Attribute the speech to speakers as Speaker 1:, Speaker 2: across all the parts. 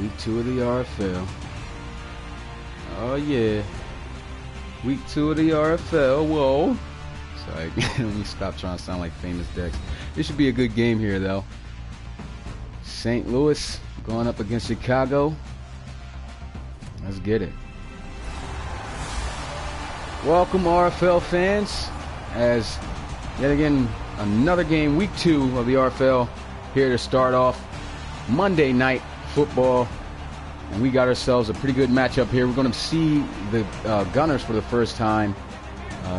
Speaker 1: Week 2 of the RFL. Oh yeah. Week 2 of the RFL. Whoa. Sorry, let me stop trying to sound like Famous Dex. This should be a good game here though. St. Louis going up against Chicago. Let's get it. Welcome RFL fans, as yet again another game, week 2 of the RFL, here to start off Monday night football, and we got ourselves a pretty good matchup here. We're going to see the Gunners for the first time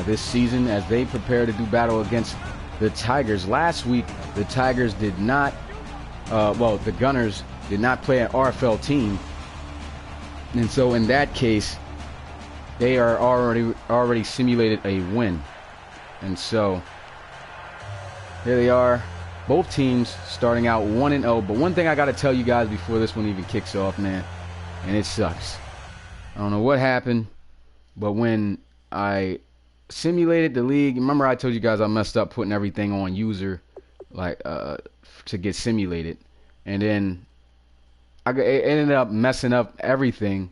Speaker 1: this season as they prepare to do battle against the Tigers. Last week the Tigers did not the Gunners did not play an RFL team, and so in that case they are already simulated a win. And so here they are, both teams starting out 1-0. But one thing I got to tell you guys before this one even kicks off, man, and it sucks. I don't know what happened, but when I simulated the league, remember I told you guys I messed up putting everything on user, like to get simulated, and then it ended up messing up everything.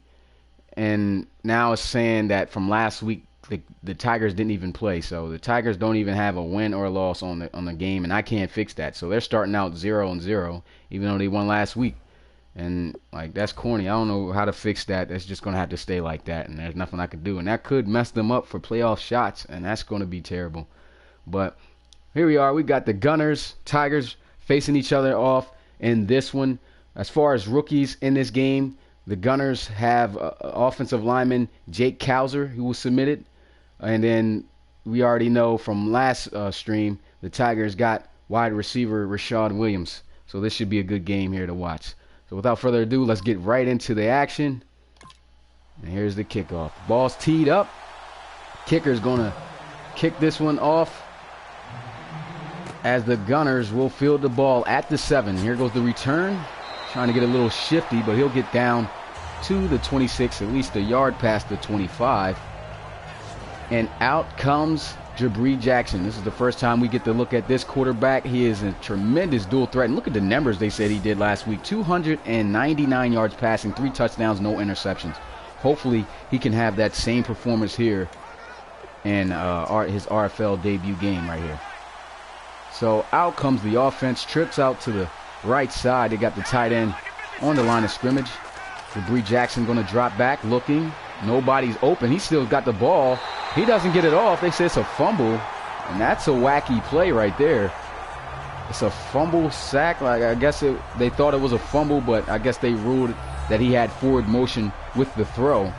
Speaker 1: And now it's saying that from last week the Tigers didn't even play, so the Tigers don't even have a win or a loss on the game, and I can't fix that. So they're starting out 0-0, even though they won last week, and like that's corny. I don't know how to fix that. That's just gonna have to stay like that, and there's nothing I can do, and that could mess them up for playoff shots, and that's gonna be terrible. But here we are. We got the Gunners, Tigers facing each other off in this one. As far as rookies in this game, the Gunners have offensive lineman Jake Cowser, who was submitted. And then we already know from last stream, the Tigers got wide receiver Rashad Williams. So this should be a good game here to watch. So without further ado, let's get right into the action. And here's the kickoff. Ball's teed up. Kicker's going to kick this one off, as the Gunners will field the ball at the 7. Here goes the return. Trying to get a little shifty, but he'll get down to the 26, at least a yard past the 25. And out comes Jabri Jackson. This is the first time we get to look at this quarterback. He is a tremendous dual threat. And look at the numbers they said he did last week. 299 yards passing, 3 touchdowns, no interceptions. Hopefully he can have that same performance here in his RFL debut game right here. So out comes the offense, trips out to the right side. They got the tight end on the line of scrimmage. Jabri Jackson going to drop back, looking. Nobody's open. He still got the ball. He doesn't get it off. They say it's a fumble, and that's a wacky play right there. It's a fumble sack. Like, I guess they thought it was a fumble, but I guess they ruled that he had forward motion with the throw.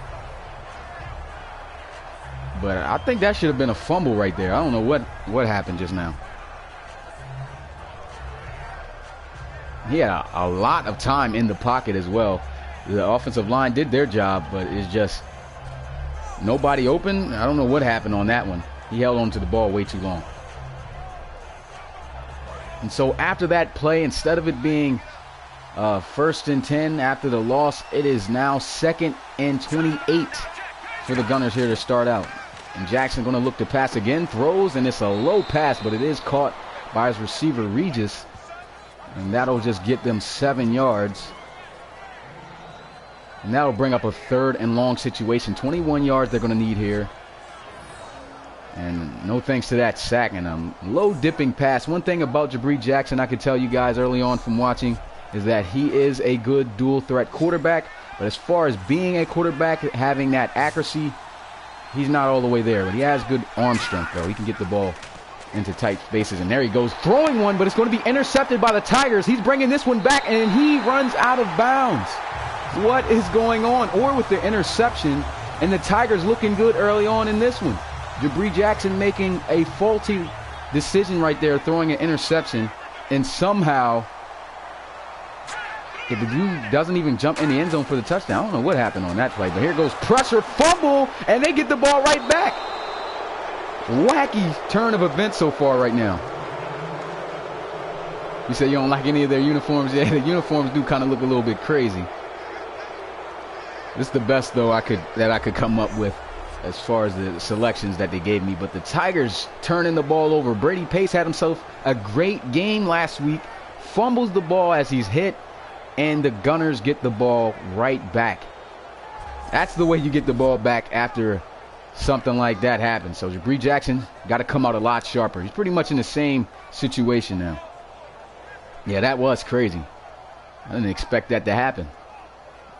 Speaker 1: But I think that should have been a fumble right there. I don't know what happened just now. He had a lot of time in the pocket as well. The offensive line did their job, but it's just nobody open. I don't know what happened on that one. He held on to the ball way too long. And so after that play, instead of it being 1st and 10 after the loss, it is now 2nd and 28 for the Gunners here to start out. And Jackson going to look to pass again, throws, and it's a low pass, but it is caught by his receiver Regis. And that'll just get them 7 yards. And that'll bring up a 3rd and long situation. 21 yards they're going to need here. And no thanks to that sack and a low dipping pass. One thing about Jabri Jackson I could tell you guys early on from watching is that he is a good dual threat quarterback. But as far as being a quarterback, having that accuracy, he's not all the way there. But he has good arm strength, though. He can get the ball into tight spaces, and there he goes throwing one, but it's going to be intercepted by the Tigers. He's bringing this one back, and he runs out of bounds. What is going on? Or with the interception, and the Tigers looking good early on in this one. Jabri Jackson making a faulty decision right there, throwing an interception, and somehow the dude doesn't even jump in the end zone for the touchdown. I don't know what happened on that play, but here goes pressure, fumble, and they get the ball right back. Wacky turn of events so far right now. You say you don't like any of their uniforms? Yeah, the uniforms do kind of look a little bit crazy. This is the best, though, that I could come up with as far as the selections that they gave me. But the Tigers turning the ball over. Brady Pace had himself a great game last week. Fumbles the ball as he's hit. and the Gunners get the ball right back. That's the way you get the ball back after something like that happens. So Jabri Jackson got to come out a lot sharper. He's pretty much in the same situation now. Yeah, that was crazy. I didn't expect that to happen.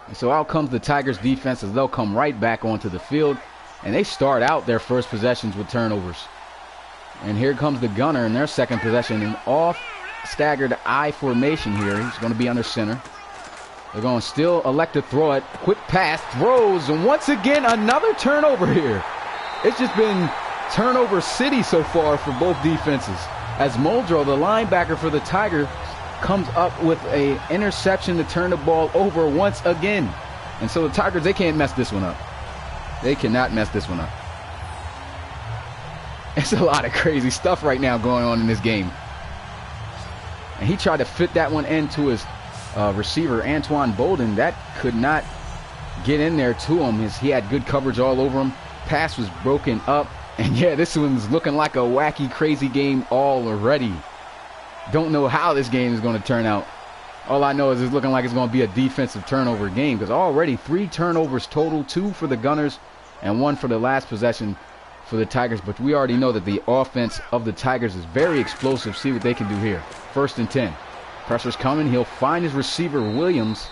Speaker 1: And so out comes the Tigers defense as they'll come right back onto the field. And they start out their first possessions with turnovers. And here comes the Gunner in their second possession. An off staggered I formation here. He's going to be under center. They're going to still elect to throw it. Quick pass, throws, and once again, another turnover here. It's just been turnover city so far for both defenses. As Muldrow, the linebacker for the Tigers, comes up with an interception to turn the ball over once again. And so the Tigers, they can't mess this one up. They cannot mess this one up. It's a lot of crazy stuff right now going on in this game. And he tried to fit that one into his receiver, Antoine Bolden. That could not get in there to him as he had good coverage all over him. Pass was broken up. And yeah, this one's looking like a wacky, crazy game already. Don't know how this game is going to turn out. All I know is it's looking like it's going to be a defensive turnover game, because already 3 turnovers total, 2 for the Gunners and 1 for the last possession for the Tigers. But we already know that the offense of the Tigers is very explosive. See what they can do here. 1st and 10. Pressure's coming. He'll find his receiver, Williams.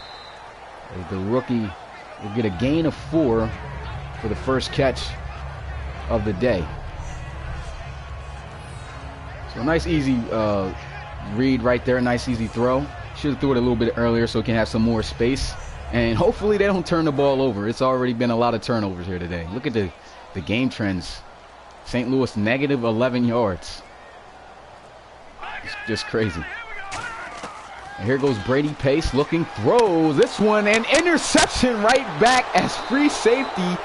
Speaker 1: The rookie will get a gain of 4 for the first catch of the day. So a nice easy read right there. Nice easy throw. Should have threw it a little bit earlier so he can have some more space. And hopefully they don't turn the ball over. It's already been a lot of turnovers here today. Look at the game trends. St. Louis negative 11 yards. It's just crazy. And here goes Brady Pace looking, throws this one, and interception right back as free safety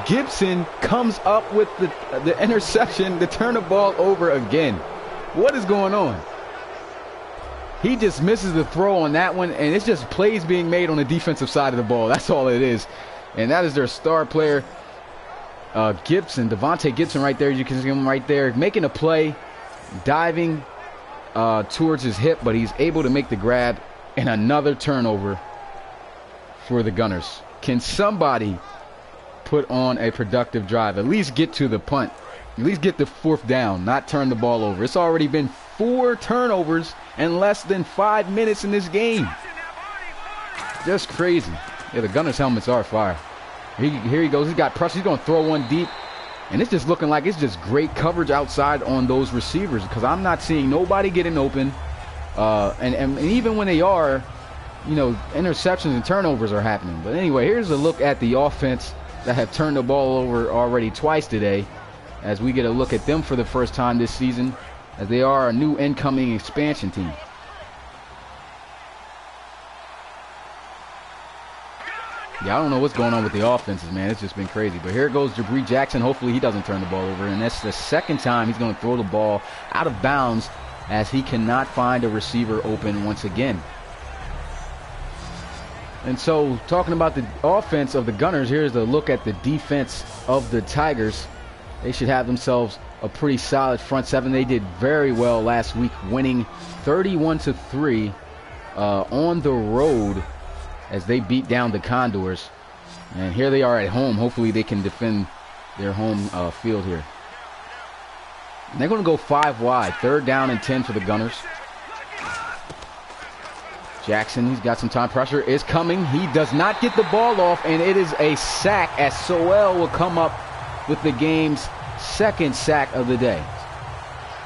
Speaker 1: Gibson comes up with the interception to turn the ball over again. What is going on? He just misses the throw on that one, and it's just plays being made on the defensive side of the ball. That's all it is. And that is their star player, Gibson, Devontae Gibson right there. You can see him right there making a play, diving towards his hip, but he's able to make the grab, and another turnover for the Gunners. Can somebody put on a productive drive? At least get to the punt. At least get the 4th down, not turn the ball over. It's already been 4 turnovers in less than 5 minutes in this game. Just crazy. Yeah, the Gunners' helmets are fire. Here he goes. He's got pressure. He's going to throw one deep. And it's just looking like it's just great coverage outside on those receivers, because I'm not seeing nobody getting open. And even when they are, you know, interceptions and turnovers are happening. But anyway, here's a look at the offense that have turned the ball over already twice today, as we get a look at them for the first time this season, as they are a new incoming expansion team. Yeah, I don't know what's going on with the offenses, man. It's just been crazy. But here goes Jabri Jackson. Hopefully he doesn't turn the ball over. And that's the second time he's going to throw the ball out of bounds, as he cannot find a receiver open once again. And so, talking about the offense of the Gunners, here's a look at the defense of the Tigers. They should have themselves a pretty solid front seven. They did very well last week, winning 31-3 on the road as they beat down the Condors. And here they are at home. Hopefully they can defend their home field here. And they're going to go 5 wide. 3rd down and 10 for the Gunners. Jackson, he's got some time. Pressure is coming. He does not get the ball off, and it is a sack, as Soel will come up with the game's 2nd sack of the day.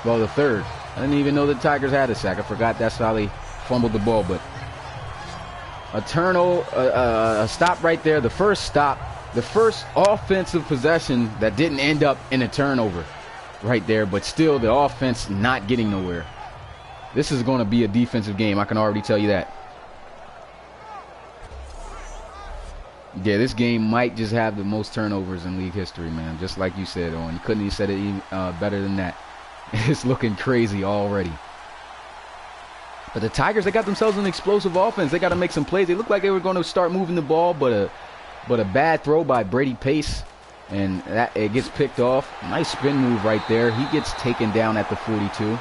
Speaker 1: Well, the 3rd. I didn't even know the Tigers had a sack. I forgot that's how they fumbled the ball. But a turnover, a stop right there. The first stop, the first offensive possession that didn't end up in a turnover right there. But still, the offense not getting nowhere. This is going to be a defensive game. I can already tell you that. Yeah, this game might just have the most turnovers in league history, man. Just like you said, Owen. You couldn't have said it even, better than that. It's looking crazy already. But the Tigers, they got themselves an explosive offense. They got to make some plays. They looked like they were going to start moving the ball, but a bad throw by Brady Pace, and that it gets picked off. Nice spin move right there. He gets taken down at the 42.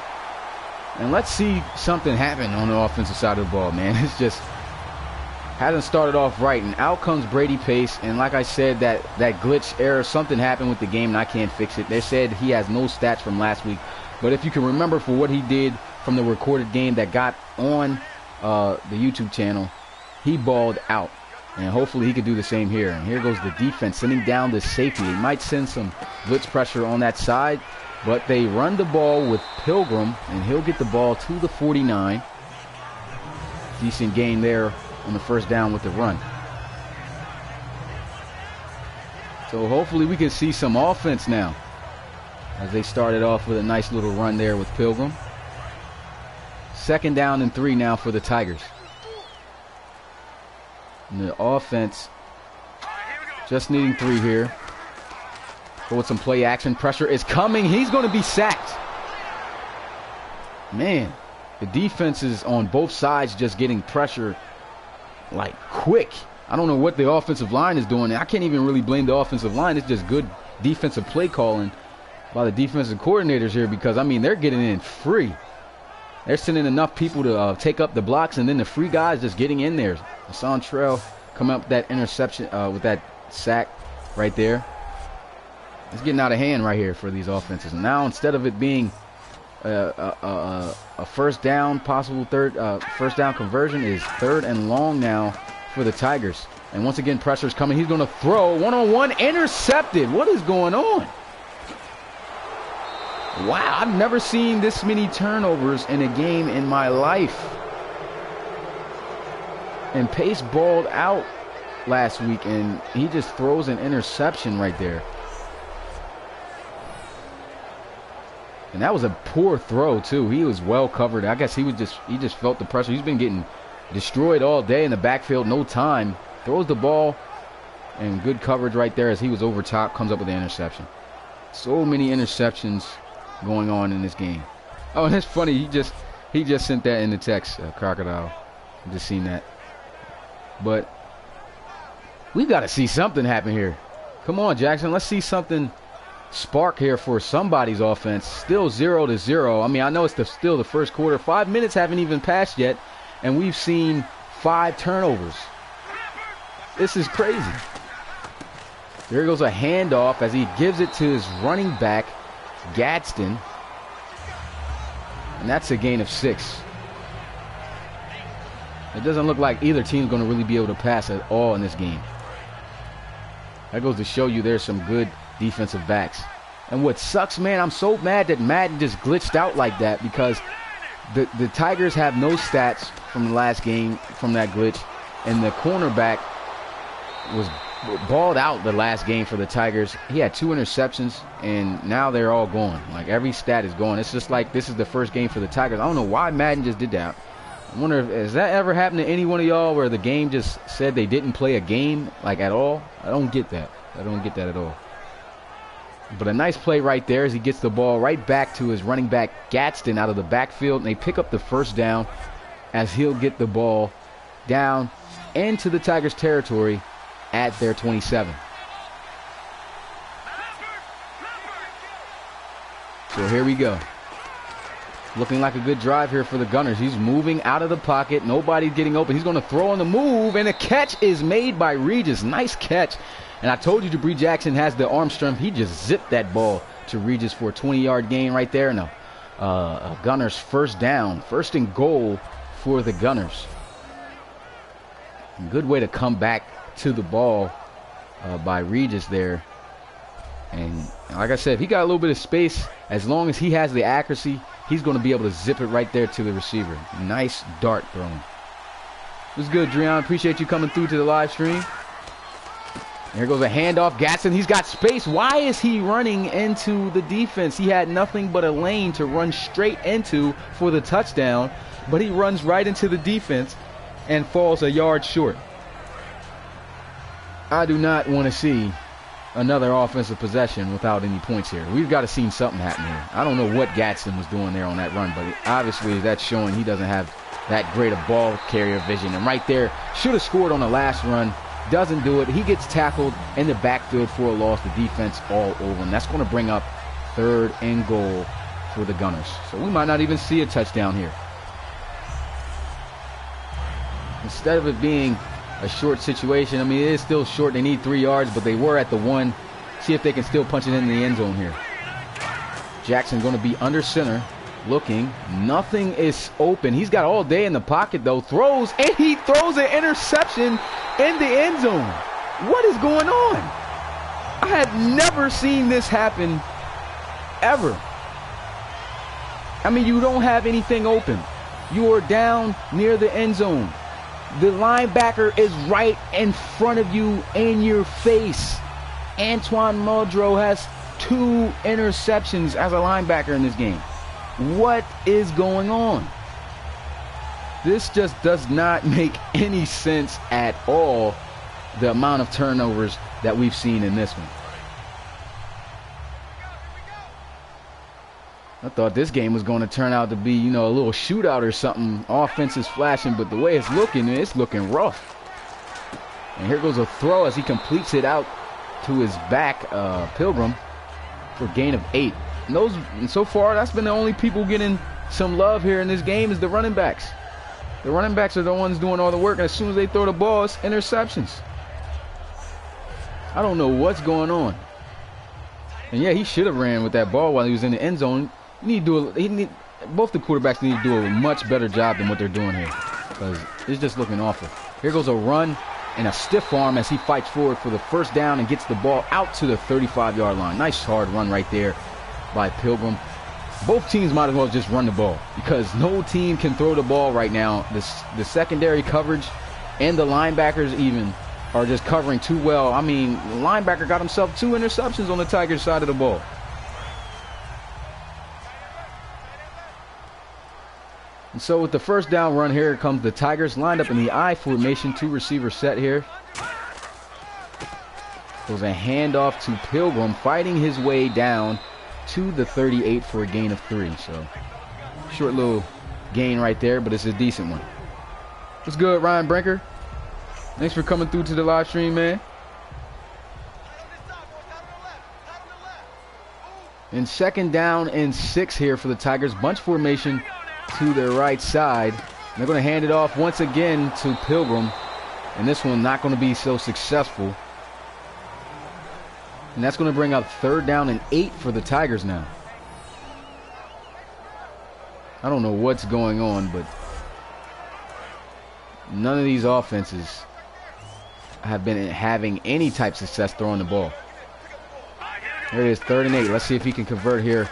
Speaker 1: And let's see something happen on the offensive side of the ball, man. It's just hasn't started off right, and out comes Brady Pace. And like I said, that glitch error, something happened with the game, and I can't fix it. They said he has no stats from last week, but if you can remember for what he did from the recorded game that got on the YouTube channel, he balled out, and hopefully he could do the same here. And here goes the defense sending down the safety. They might send some blitz pressure on that side, but they run the ball with Pilgrim, and he'll get the ball to the 49. Decent gain there on the first down with the run. So hopefully we can see some offense now, as they started off with a nice little run there with Pilgrim. 2nd down and 3 now for the Tigers. And the offense just needing 3 here. Go with some play action. Pressure is coming. He's going to be sacked. Man, the defense is on both sides just getting pressure like quick. I don't know what the offensive line is doing. I can't even really blame the offensive line. It's just good defensive play calling by the defensive coordinators here, because, I mean, they're getting in free. They're sending enough people to take up the blocks, and then the free guys just getting in there. Hassan Trell coming up with that interception, with that sack right there. It's getting out of hand right here for these offenses. And now, instead of it being a first down, possible first down conversion, is 3rd and long now for the Tigers. And once again, pressure's coming. He's going to throw one-on-one, intercepted. What is going on? Wow, I've never seen this many turnovers in a game in my life. And Pace balled out last week, and he just throws an interception right there. And that was a poor throw too. He was well covered. I guess he just felt the pressure. He's been getting destroyed all day in the backfield, no time. Throws the ball, and good coverage right there as he was over top, comes up with the interception. So many interceptions going on in this game. Oh, and it's funny, he just sent that in the text, Crocodile. I just seen that. But we've got to see something happen here. Come on, Jackson, let's see something spark here for somebody's offense. Still 0-0. I mean, I know it's still the first quarter. 5 minutes haven't even passed yet, and we've seen 5 turnovers. This is crazy. There goes a handoff as he gives it to his running back, Gadsden, and that's a gain of 6. It doesn't look like either team's going to really be able to pass at all in this game. That goes to show you there's some good defensive backs. And what sucks, man, I'm so mad that Madden just glitched out like that, because the Tigers have no stats from the last game from that glitch, and the cornerback was balled out the last game for the Tigers. He had 2 interceptions, and now they're all gone. Like, every stat is gone. It's just like this is the first game for the Tigers. I don't know why Madden just did that. I wonder if has that ever happened to any one of y'all where the game just said they didn't play a game, like, at all? I don't get that. I don't get that at all. But a nice play right there as he gets the ball right back to his running back Gadsden out of the backfield, and they pick up the first down as he'll get the ball down into the Tigers territory at their 27. So here we go. Looking like a good drive here for the Gunners. He's moving out of the pocket. Nobody's getting open. He's going to throw on the move, and a catch is made by Regis. Nice catch. And I told you Jabri Jackson has the arm strength. He just zipped that ball to Regis for a 20-yard gain right there. And a Gunners first down. 1st and goal for the Gunners. Good way to come back to the ball by Regis there. And like I said, if he got a little bit of space, as long as he has the accuracy, he's going to be able to zip it right there to the receiver. Nice dart thrown. It was good, Dreon. Appreciate you coming through to the live stream. Here goes a handoff. Gadsden, he's got space. Why is he running into the defense? He had nothing but a lane to run straight into for the touchdown, but he runs right into the defense and falls a yard short. I do not want to see another offensive possession without any points here. We've got to see something happen here. I don't know what Gadsden was doing there on that run, but obviously that's showing he doesn't have that great a ball carrier vision. And right there, should have scored on the last run. Doesn't do it. He gets tackled in the backfield for a loss. The defense all over him. That's going to bring up 3rd and goal for the Gunners. So we might not even see a touchdown here. Instead of it being a short situation. I mean, it is still short. They need 3 yards, but they were at the 1. See if they can still punch it in the end zone here. Jackson going to be under center, looking. Nothing is open. He's got all day in the pocket, though. Throws, and he throws an interception in the end zone. What is going on? I had never seen this happen ever. I mean, you don't have anything open. You are down near the end zone. The linebacker is right in front of you, in your face. Antoine Muldrow has 2 interceptions as a linebacker in this game. What is going on? This just does not make any sense at all, the amount of turnovers that we've seen in this one. I thought this game was going to turn out to be, you know, a little shootout or something. Offense is flashing, but the way it's looking rough. And here goes a throw as he completes it out to his back, Pilgrim, for a gain of 8. And so far, that's been the only people getting some love here in this game is the running backs. The running backs are the ones doing all the work, and as soon as they throw the ball, it's interceptions. I don't know what's going on. And yeah, he should have ran with that ball while he was in the end zone. Both the quarterbacks need to do a much better job than what they're doing here, because it's just looking awful. Here goes a run and a stiff arm as he fights forward for the first down and gets the ball out to the 35-yard line. Nice hard run right there by Pilgrim. Both teams might as well just run the ball, because no team can throw the ball right now. The secondary coverage and the linebackers even are just covering too well. I mean, the linebacker got himself 2 interceptions on the Tigers' side of the ball. And so with the first down run, here comes the Tigers lined up in the I formation, 2 receiver set here. Goes a handoff to Pilgrim, fighting his way down to the 38 for a gain of 3. So short little gain right there, but it's a decent one. What's good, Ryan Brinker? Thanks for coming through to the live stream, man. And second down and 6 here for the Tigers. Bunch formation to their right side. They're going to hand it off once again to Pilgrim. And this one not going to be so successful. And that's going to bring up 3rd down and 8 for the Tigers now. I don't know what's going on, but none of these offenses have been having any type of success throwing the ball. There it is, 3rd and 8. Let's see if he can convert here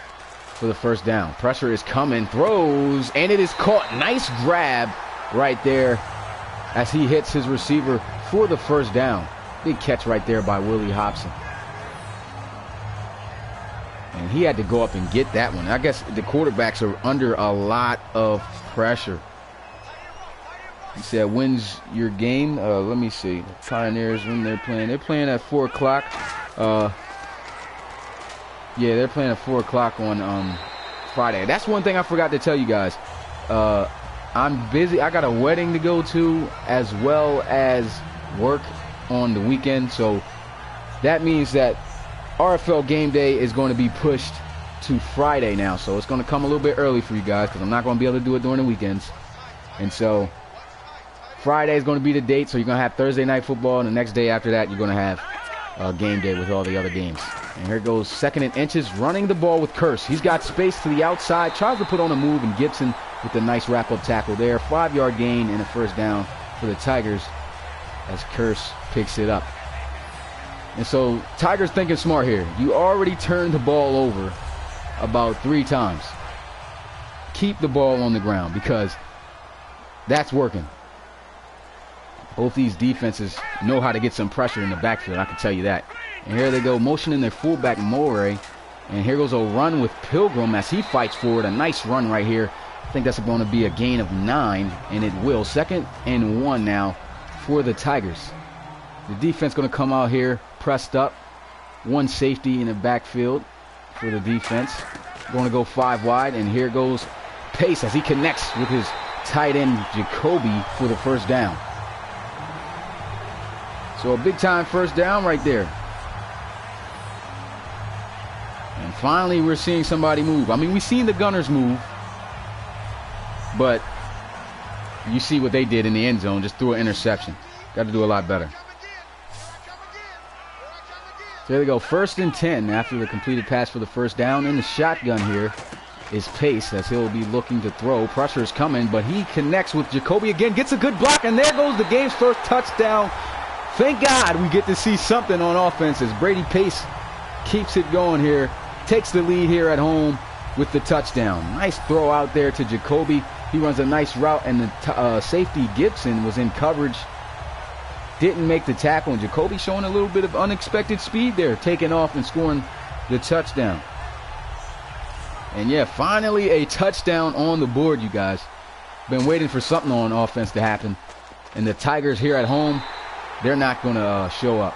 Speaker 1: for the first down. Pressure is coming, throws, and it is caught. Nice grab right there as he hits his receiver for the first down. Big catch right there by Willie Hobson. And he had to go up and get that one. I guess the quarterbacks are under a lot of pressure. He said, when's your game? Let me see. Pioneers, when they're playing. They're playing at 4 o'clock. Yeah, they're playing at 4 o'clock on Friday. That's one thing I forgot to tell you guys. I'm busy. I got a wedding to go to as well as work on the weekend. So that means that RFL game day is going to be pushed to Friday now. So it's going to come a little bit early for you guys, because I'm not going to be able to do it during the weekends. And so Friday is going to be the date. So you're going to have Thursday night football, and the next day after that, you're going to have game day with all the other games. And here goes 2nd and inches, running the ball with Curse. He's got space to the outside, tries to put on a move, and Gibson with a nice wrap-up tackle there. 5-yard gain and a first down for the Tigers as Curse picks it up. And so Tigers thinking smart here. You already turned the ball over about 3 times. Keep the ball on the ground, because that's working. Both these defenses know how to get some pressure in the backfield, I can tell you that. And here they go, motioning their fullback, Moray. And here goes a run with Pilgrim as he fights forward. A nice run right here. I think that's going to be a gain of 9, and it will. 2nd and 1 now for the Tigers. The defense going to come out here pressed up. 1 safety in the backfield for the defense. Going to go 5 wide, and here goes Pace as he connects with his tight end Jacoby for the first down. So a big time first down right there. And finally we're seeing somebody move. I mean, we've seen the Gunners move, but you see what they did in the end zone, just threw an interception. Got to do a lot better. So there they go. 1st and 10 after the completed pass for the first down. In the shotgun here is Pace as he'll be looking to throw. Pressure is coming, but he connects with Jacoby again. Gets a good block, and there goes the game's first touchdown. Thank God we get to see something on offense as Brady Pace keeps it going here. Takes the lead here at home with the touchdown. Nice throw out there to Jacoby. He runs a nice route, and the safety Gibson was in coverage. Didn't make the tackle, and Jacoby showing a little bit of unexpected speed there, taking off and scoring the touchdown. And yeah, finally a touchdown on the board, you guys. Been waiting for something on offense to happen. And the Tigers here at home, they're not going to show up.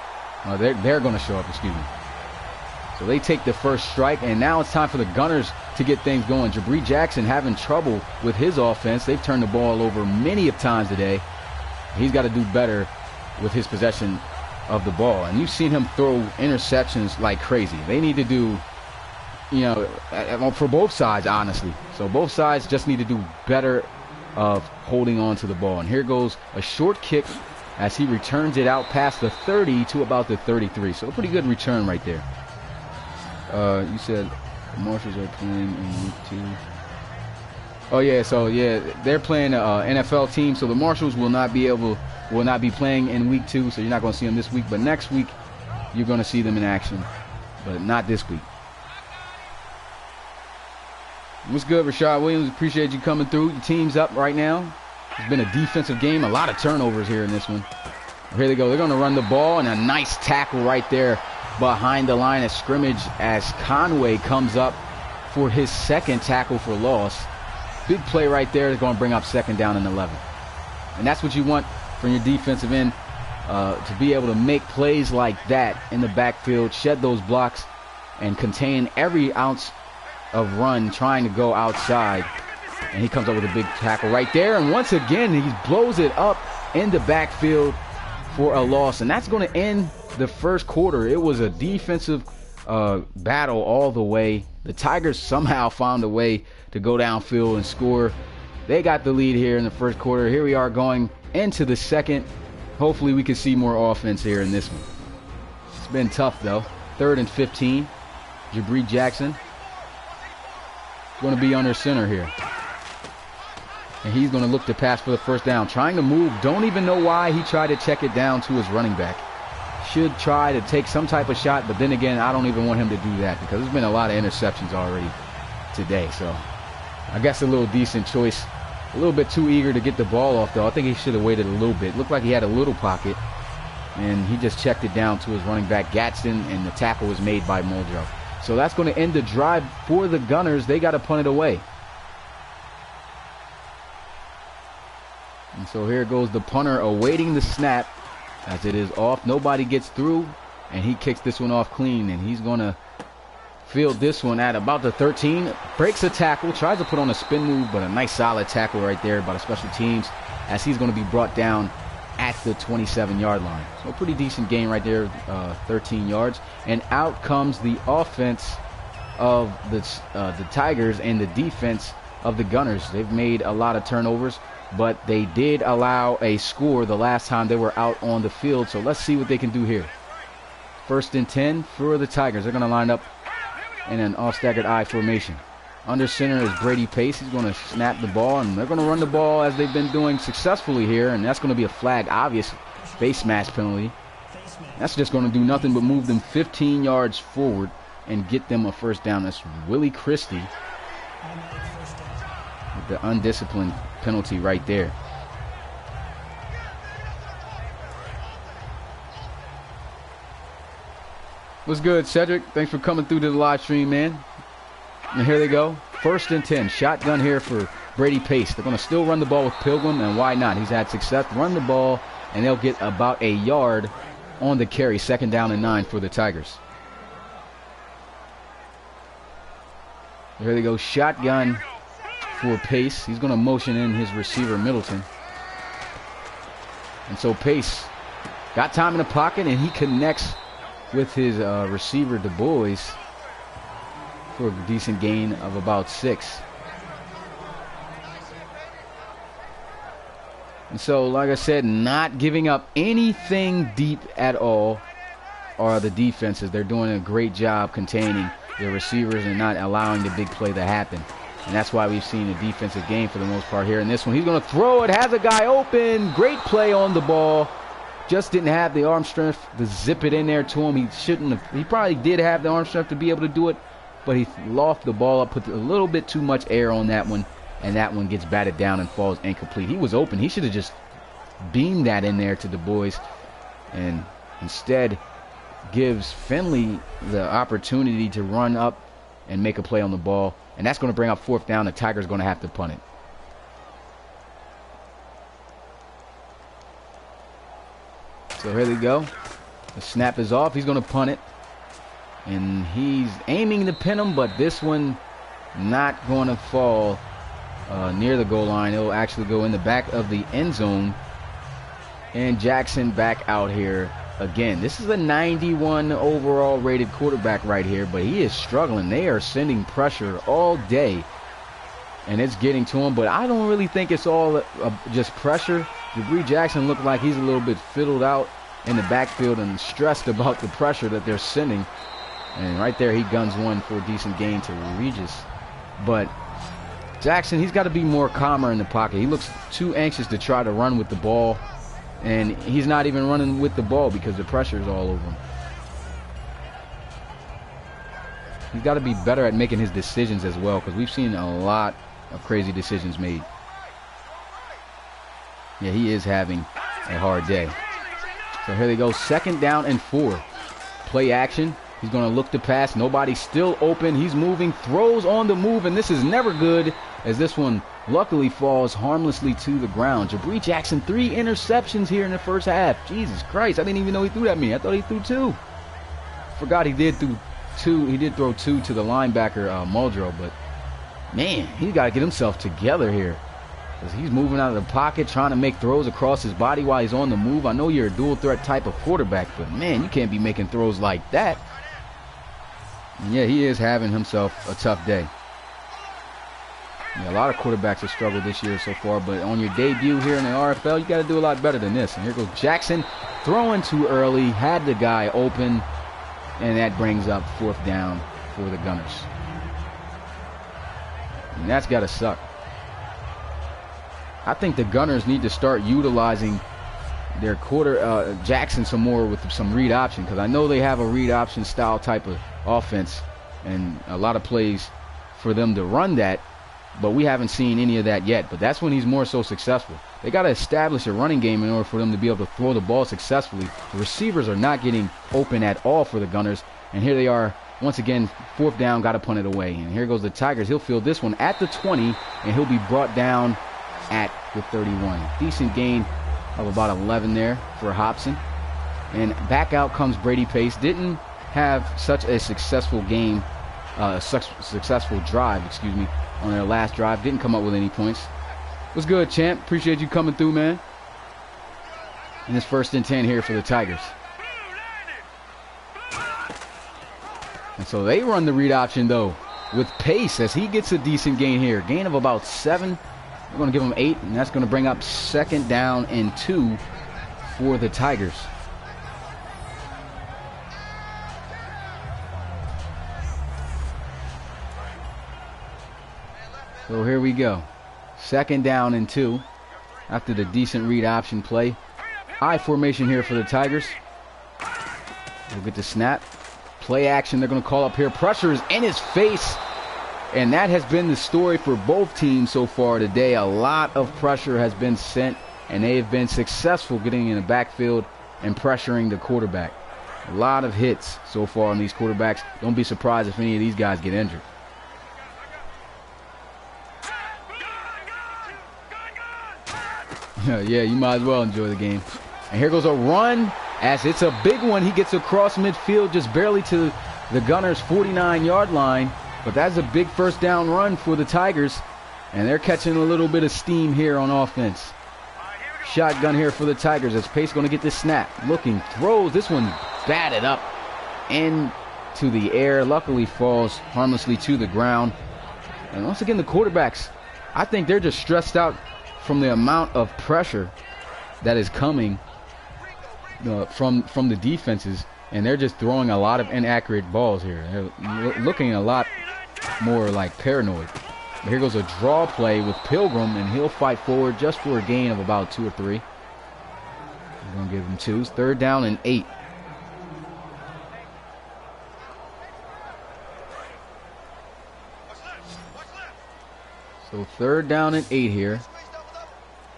Speaker 1: They're going to show up, excuse me. So they take the first strike, and now it's time for the Gunners to get things going. Jabri Jackson having trouble with his offense. They've turned the ball over many of times today. He's got to do better with his possession of the ball. And you've seen him throw interceptions like crazy. They need to do, you know, for both sides, honestly. So both sides just need to do better of holding on to the ball. And here goes a short kick as he returns it out past the 30 to about the 33. So a pretty good return right there. You said the Marshals are playing in week 2. Oh yeah, so yeah, they're playing an NFL team, so the Marshals will not be playing in week 2, so you're not going to see them this week, but next week you're going to see them in action, but not this week. What's good, Rashad Williams? Appreciate you coming through. Your team's up right now. It's been a defensive game, a lot of turnovers here in this one. Here they go. They're going to run the ball, and a nice tackle right there behind the line of scrimmage as Conway comes up for his second tackle for loss. Big play right there is going to bring up 2nd down and 11. And that's what you want from your defensive end, to be able to make plays like that in the backfield, shed those blocks, and contain every ounce of run trying to go outside. And he comes up with a big tackle right there. And once again, he blows it up in the backfield for a loss. And that's going to end the first quarter. It was a defensive battle all the way. The Tigers somehow found a way to go downfield and score. They got the lead here in the first quarter. Here we are going into the second. Hopefully we can see more offense here in this one. It's been tough though. 3rd and 15. Jabri Jackson going to be under center here. And he's going to look to pass for the first down. Trying to move. Don't even know why he tried to check it down to his running back. Should try to take some type of shot, but then again, I don't even want him to do that because there's been a lot of interceptions already today. So I guess a little decent choice. A little bit too eager to get the ball off, though. I think he should have waited a little bit. Looked like he had a little pocket, and he just checked it down to his running back, Gadsden, and the tackle was made by Muldrow. So that's going to end the drive for the Gunners. They got to punt it away. And so here goes the punter awaiting the snap as it is off. Nobody gets through, and he kicks this one off clean, and he's going to field this one at about the 13. Breaks a tackle, tries to put on a spin move, but a nice solid tackle right there by the special teams as he's going to be brought down at the 27-yard line. So a pretty decent gain right there, 13 yards. And out comes the offense of the Tigers and the defense of the Gunners. They've made a lot of turnovers, but they did allow a score the last time they were out on the field. So let's see what they can do here. 1st and 10 for the Tigers. They're going to line up in an off-staggered I formation. Under center is Brady Pace. He's going to snap the ball, and they're going to run the ball as they've been doing successfully here, and that's going to be a flag, obvious face mask penalty. That's just going to do nothing but move them 15 yards forward and get them a first down. That's Willie Christie with the undisciplined penalty right there. What's good, Cedric? Thanks for coming through to the live stream, man. And here they go. 1st and 10. Shotgun here for Brady Pace. They're going to still run the ball with Pilgrim, and why not? He's had success. Run the ball, and they'll get about a yard on the carry. 2nd down and 9 for the Tigers. Here they go. Shotgun for Pace. He's going to motion in his receiver, Middleton. And so Pace got time in the pocket, and he connects with his receiver, Du Bois, for a decent gain of about 6. And so, like I said, not giving up anything deep at all are the defenses. They're doing a great job containing their receivers and not allowing the big play to happen. And that's why we've seen a defensive game for the most part here in this one. He's going to throw it, has a guy open. Great play on the ball. Just didn't have the arm strength to zip it in there to him. He shouldn't have. He probably did have the arm strength to be able to do it, but he lofted the ball up, put a little bit too much air on that one, and that one gets batted down and falls incomplete. He was open. He should have just beamed that in there to the boys, and instead gives Finley the opportunity to run up and make a play on the ball. And that's going to bring up 4th down. The Tigers going to have to punt it. So here they go. The snap is off. He's going to punt it. And he's aiming to pin him, but this one not going to fall near the goal line. It'll actually go in the back of the end zone. And Jackson back out here again. This is a 91 overall rated quarterback right here, but he is struggling. They are sending pressure all day, and it's getting to him. But I don't really think it's all just pressure. Jabri Jackson looked like he's a little bit fiddled out in the backfield and stressed about the pressure that they're sending. And right there, he guns one for a decent gain to Regis. But Jackson, he's got to be more calmer in the pocket. He looks too anxious to try to run with the ball. And he's not even running with the ball because the pressure is all over him. He's got to be better at making his decisions as well, because we've seen a lot of crazy decisions made. Yeah, he is having a hard day. So here they go, 2nd down and 4. Play action. He's going to look to pass. Nobody's still open. He's moving, throws on the move, and this is never good, as this one luckily falls harmlessly to the ground. Jabri Jackson, 3 interceptions here in the first half. Jesus Christ, I didn't even know he threw that many. I thought he threw 2. Forgot he did throw 2. He did throw 2 to the linebacker, Muldrow, but man, he's got to get himself together here, because he's moving out of the pocket, trying to make throws across his body while he's on the move. I know you're a dual threat type of quarterback, but man, you can't be making throws like that. And yeah, he is having himself a tough day. Yeah, a lot of quarterbacks have struggled this year so far, but on your debut here in the RFL, you got to do a lot better than this. And here goes Jackson, throwing too early, had the guy open, and that brings up 4th down for the Gunners. And that's got to suck. I think the Gunners need to start utilizing their Jackson some more with some read option, because I know they have a read option style type of offense and a lot of plays for them to run that. But we haven't seen any of that yet. But that's when he's more so successful. They got to establish a running game in order for them to be able to throw the ball successfully. The receivers are not getting open at all for the Gunners. And here they are, once again, 4th down, got to punt it away. And here goes the Tigers. He'll field this one at the 20, and he'll be brought down at the 31. Decent gain of about 11 there for Hobson. And back out comes Brady Pace. Didn't have such a successful game, successful drive, excuse me, on their last drive. Didn't come up with any points. What's good, champ? Appreciate you coming through, man. And it's 1st and 10 here for the Tigers. And so they run the read option, though, with Pace, as he gets a decent gain here. Gain of about 7. We're going to give him 8, and that's going to bring up 2nd down and 2 for the Tigers. So here we go. 2nd down and 2 after the decent read option play. I formation here for the Tigers. We'll get the snap. Play action they're going to call up here. Pressure is in his face. And that has been the story for both teams so far today. A lot of pressure has been sent, and they have been successful getting in the backfield and pressuring the quarterback. A lot of hits so far on these quarterbacks. Don't be surprised if any of these guys get injured. Yeah, you might as well enjoy the game. And here goes a run, as it's a big one. He gets across midfield just barely to the Gunners' 49-yard line. But that's a big 1st down run for the Tigers. And they're catching a little bit of steam here on offense. Shotgun here for the Tigers as Pace going to get this snap. Looking, throws. This one batted up into the air. Luckily falls harmlessly to the ground. And once again, the quarterbacks, I think they're just stressed out from the amount of pressure that is coming from the defenses, and they're just throwing a lot of inaccurate balls here. They're looking a lot more like paranoid. But here goes a draw play with Pilgrim, and he'll fight forward just for a gain of about 2 or 3. We're going to give him 2s. 3rd down and 8. So 3rd down and 8 here.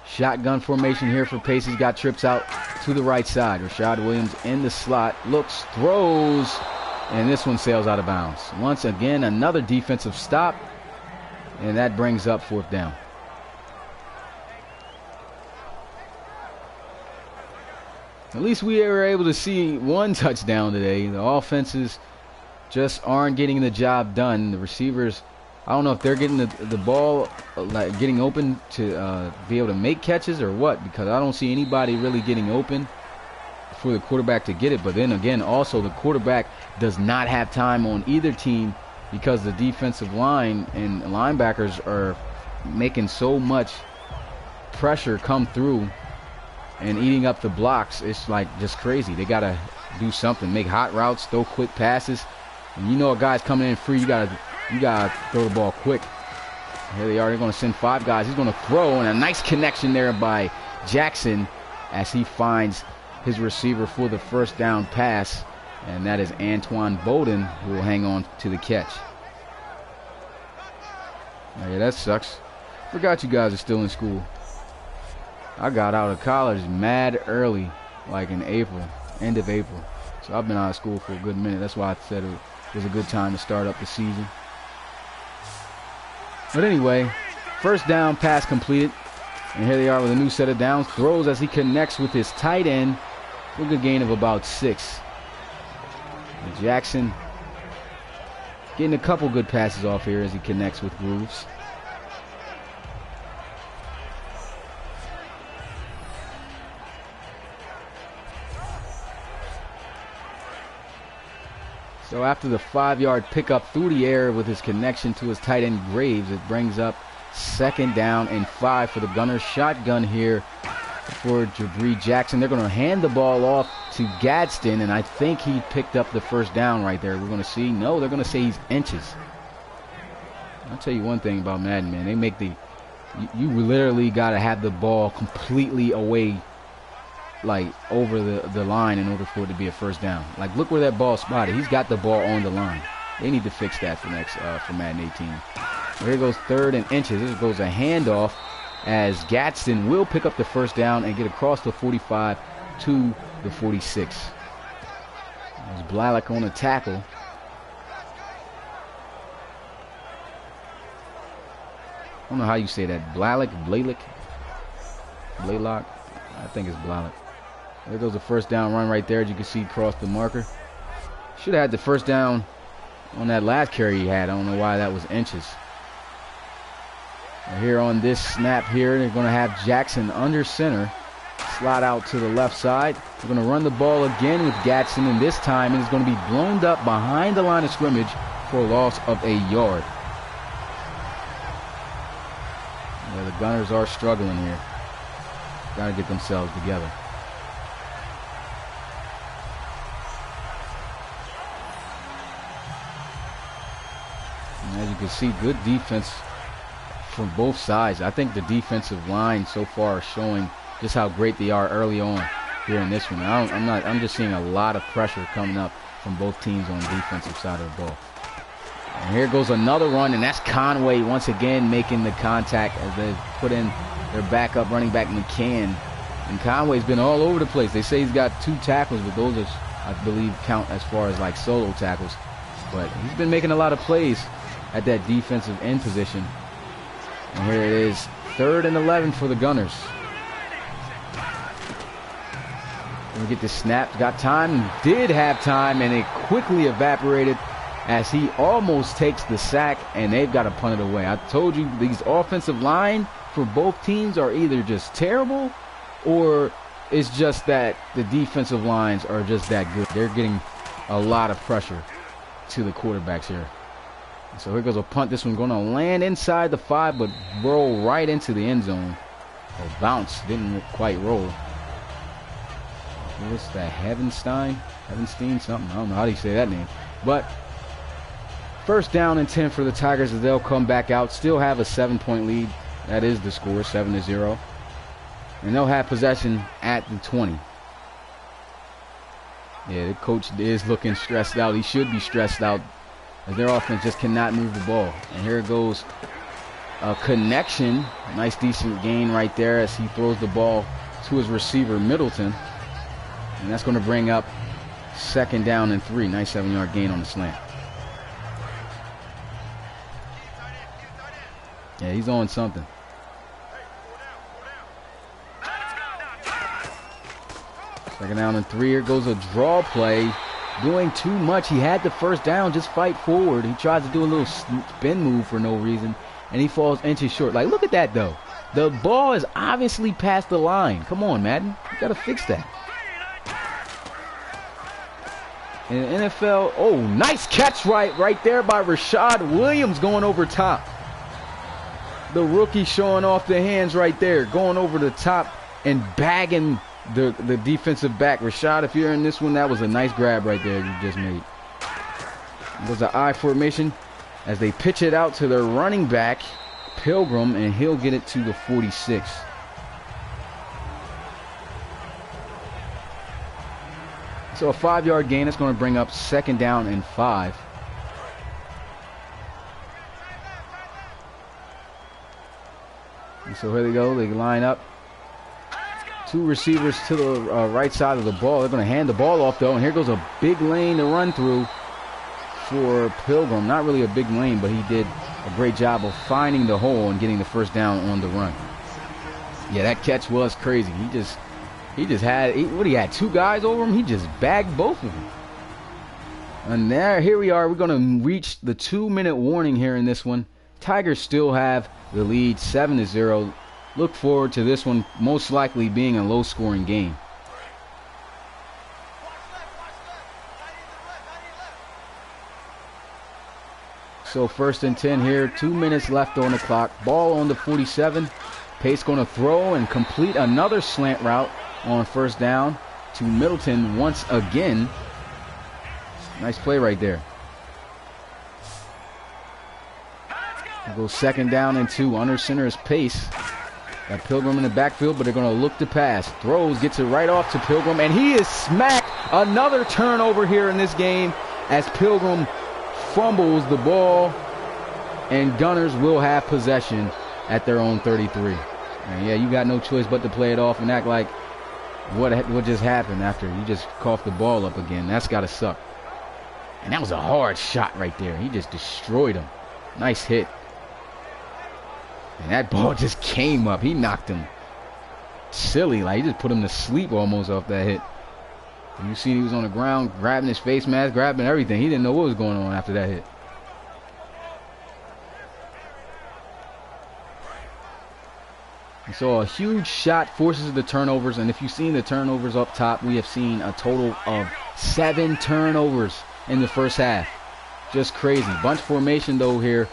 Speaker 1: Shotgun formation here for Pace. He's got trips out to the right side. Rashad Williams in the slot. Looks, throws, and this one sails out of bounds. Once again, another defensive stop, and that brings up 4th down. At least we were able to see 1 touchdown today. The offenses just aren't getting the job done. The receivers, I don't know if they're getting the ball, like getting open to be able to make catches or what, because I don't see anybody really getting open for the quarterback to get it. But then again, also the quarterback does not have time on either team, because the defensive line and linebackers are making so much pressure come through and eating up the blocks. It's like just crazy. They got to do something, make hot routes, throw quick passes. And you know a guy's coming in free, you got to throw the ball quick. Here they are. They're going to send 5 guys. He's going to throw, and a nice connection there by Jackson as he finds his receiver for the 1st down pass, and that is Antoine Bowden, who will hang on to the catch. Oh, yeah, that sucks. Forgot you guys are still in school. I got out of college mad early, like in April, end of April. So I've been out of school for a good minute. That's why I said it was a good time to start up the season. But anyway, 1st down, pass completed. And here they are with a new set of downs. Throws as he connects with his tight end for a good gain of about 6. And Jackson getting a couple good passes off here as he connects with Grooves. So after the 5-yard pickup through the air with his connection to his tight end Graves, it brings up 2nd down and 5 for the Gunners. Shotgun here for Jabri Jackson. They're going to hand the ball off to Gadsden, and I think he picked up the 1st down right there. We're going to see. No, they're going to say he's inches. I'll tell you one thing about Madden, man. They make you literally got to have the ball completely away, like over the line, in order for it to be a 1st down. Like, look where that ball spotted. He's got the ball on the line. They need to fix that for Madden 18. Well, here goes 3rd and inches. This goes a handoff as Gadsden will pick up the 1st down and get across the 45 to the 46. There's Blalock on a tackle. I don't know how you say that. Blalock? Blaylock? I think it's Blalock. There goes the 1st down run right there, as you can see across the marker. Should have had the 1st down on that last carry he had. I don't know why that was inches. And here on this snap here, they're going to have Jackson under center. Slide out to the left side. We're going to run the ball again with Gadsden, and this time it is going to be blown up behind the line of scrimmage for a loss of a yard. Yeah, the Gunners are struggling here. Got to get themselves together. And as you can see, good defense from both sides. I think the defensive line so far is showing just how great they are early on here in this one. I'm just seeing a lot of pressure coming up from both teams on the defensive side of the ball. And here goes another run, and that's Conway once again making the contact as they put in their backup running back McCann. And Conway's been all over the place. They say he's got 2 tackles, but those are, I believe, count as far as like solo tackles. But he's been making a lot of plays at that defensive end position. And here it is, 3rd and 11 for the Gunners. We get the snap, got time, did have time, and it quickly evaporated as he almost takes the sack, and they've got to punt it away. I told you, these offensive line for both teams are either just terrible, or it's just that the defensive lines are just that good. They're getting a lot of pressure to the quarterbacks here. So here goes a punt. This one's going to land inside the 5, but roll right into the end zone. Oh, bounce. Didn't quite roll. What's that? Heavenstein? Something. I don't know how do you say that name. But first down and 10 for the Tigers as they'll come back out. Still have a 7-point lead. That is the score, 7-0. And they'll have possession at the 20. Yeah, the coach is looking stressed out. He should be stressed out as their offense just cannot move the ball. And here it goes. A connection. Nice, decent gain right there as he throws the ball to his receiver, Middleton. And that's going to bring up second down and 3. Nice 7-yard gain on the slant. Yeah, he's on something. Second down and 3. Here goes a draw play. Doing too much. He had the first down. Just fight forward. He tries to do a little spin move for no reason. And he falls inches short. Like, look at that, though. The ball is obviously past the line. Come on, Madden. You got to fix that. In the NFL, oh, nice catch right there by Rashad Williams going over top. The rookie showing off the hands right there. Going over the top and bagging the defensive back. Rashad, if you're in this one, that was a nice grab right there you just made. It was an I formation as they pitch it out to their running back, Pilgrim, and he'll get it to the 46. So a 5-yard gain is going to bring up second down and 5. And so here they go. They line up. 2 receivers to the right side of the ball. They're going to hand the ball off, though. And here goes a big lane to run through for Pilgrim. Not really a big lane, but he did a great job of finding the hole and getting the first down on the run. Yeah, that catch was crazy. He just had, what he had, 2 guys over him. He just bagged both of them. And here we are. We're going to reach the 2-minute warning here in this one. Tigers still have the lead, 7-0. Look forward to this one most likely being a low-scoring game. So first and 10 here, 2 minutes left on the clock. Ball on the 47. Pace going to throw and complete another slant route on first down to Middleton once again. Nice play right there. We'll go second down and 2. Under center is Pace. Got Pilgrim in the backfield, but they're going to look to pass. Throws, gets it right off to Pilgrim, and he is smacked. Another turnover here in this game as Pilgrim fumbles the ball, and Gunners will have possession at their own 33. And yeah, you got no choice but to play it off and act like what just happened after you just coughed the ball up again. That's got to suck. And that was a hard shot right there. He just destroyed him. Nice hit. And that ball just came up. He knocked him silly. Like, he just put him to sleep almost off that hit. And you see he was on the ground grabbing his face mask, grabbing everything. He didn't know what was going on after that hit. And so a huge shot forces the turnovers. And if you've seen the turnovers up top, we have seen a total of 7 turnovers in the first half. Just crazy. Bunch formation, though, here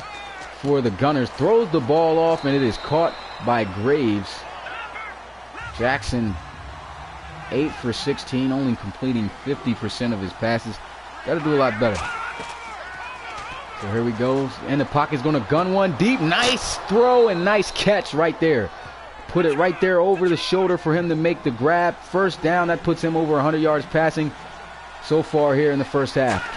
Speaker 1: for the Gunners. Throws the ball off, and it is caught by Graves. Jackson, 8 for 16, only completing 50% of his passes. Got to do a lot better. So here we go. In the pocket's going to gun one deep. Nice throw and nice catch right there. Put it right there over the shoulder for him to make the grab. First down. That puts him over 100 yards passing so far here in the first half.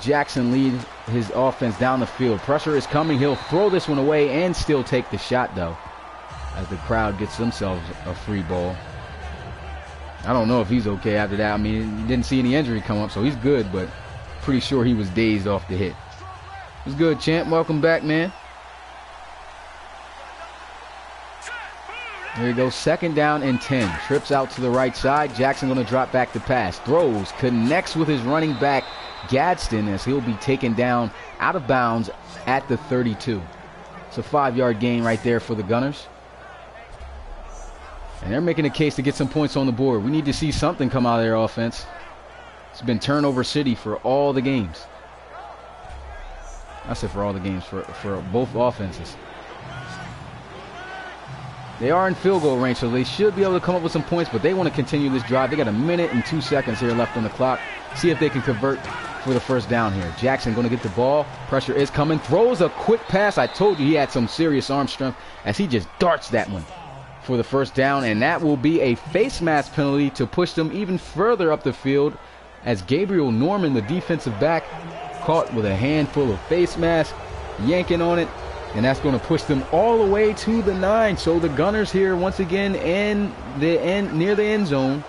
Speaker 1: Jackson leads his offense down the field. Pressure is coming. He'll throw this one away and still take the shot, though, as the crowd gets themselves a free ball. I don't know if he's okay after that. I mean, he didn't see any injury come up, so he's good, but pretty sure he was dazed off the hit. It was good, champ. Welcome back, man. There you go. Second down and 10. Trips out to the right side. Jackson going to drop back to pass. Throws. Connects with his running back, Gadsden, as he'll be taken down out of bounds at the 32. It's a 5-yard gain right there for the Gunners. And they're making a case to get some points on the board. We need to see something come out of their offense. It's been turnover city for all the games. I said for all the games, for both offenses. They are in field goal range, so they should be able to come up with some points, but they want to continue this drive. They got 1 minute and 2 seconds here left on the clock. See if they can convert for the first down here. Jackson going to get the ball. Pressure is coming. Throws a quick pass. I told you he had some serious arm strength as he just darts that one for the first down, and that will be a face mask penalty to push them even further up the field as Gabriel Norman, the defensive back, caught with a handful of face mask, yanking on it. And that's going to push them all the way to the 9. So the Gunners here once again near the end zone.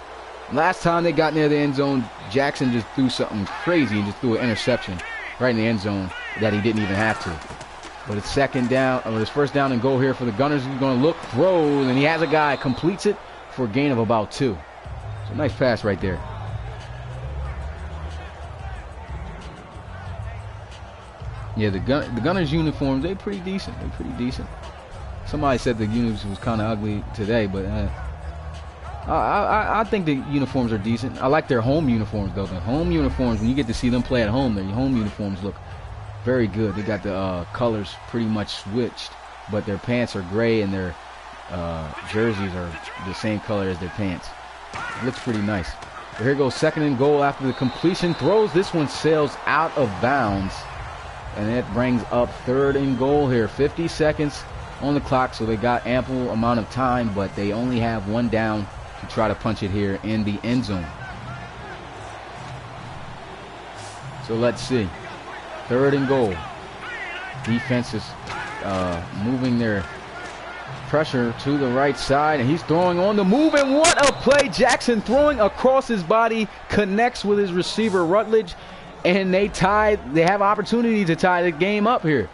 Speaker 1: Last time they got near the end zone, Jackson just threw something crazy and just threw an interception right in the end zone that he didn't even have to. But it's second down, or it's first down and goal here for the Gunners. He's going to look, throws, and he has a guy, completes it for a gain of about 2. So nice pass right there. Yeah, the Gunners' uniforms, they're pretty decent. Somebody said the uniforms was kind of ugly today, but I think the uniforms are decent. I like their home uniforms, though. The home uniforms, when you get to see them play at home, their home uniforms look very good. They got the colors pretty much switched, but their pants are gray and their jerseys are the same color as their pants. It looks pretty nice. But here goes second and goal after the completion. Throws. This one sails out of bounds. And that brings up third and goal here. 50 seconds on the clock, so they got ample amount of time, but they only have one down to try to punch it here in the end zone. So let's see. Third and goal. Defense is moving their pressure to the right side, and he's throwing on the move, and what a play. Jackson throwing across his body, connects with his receiver Rutledge, and they have opportunity to tie the game up here.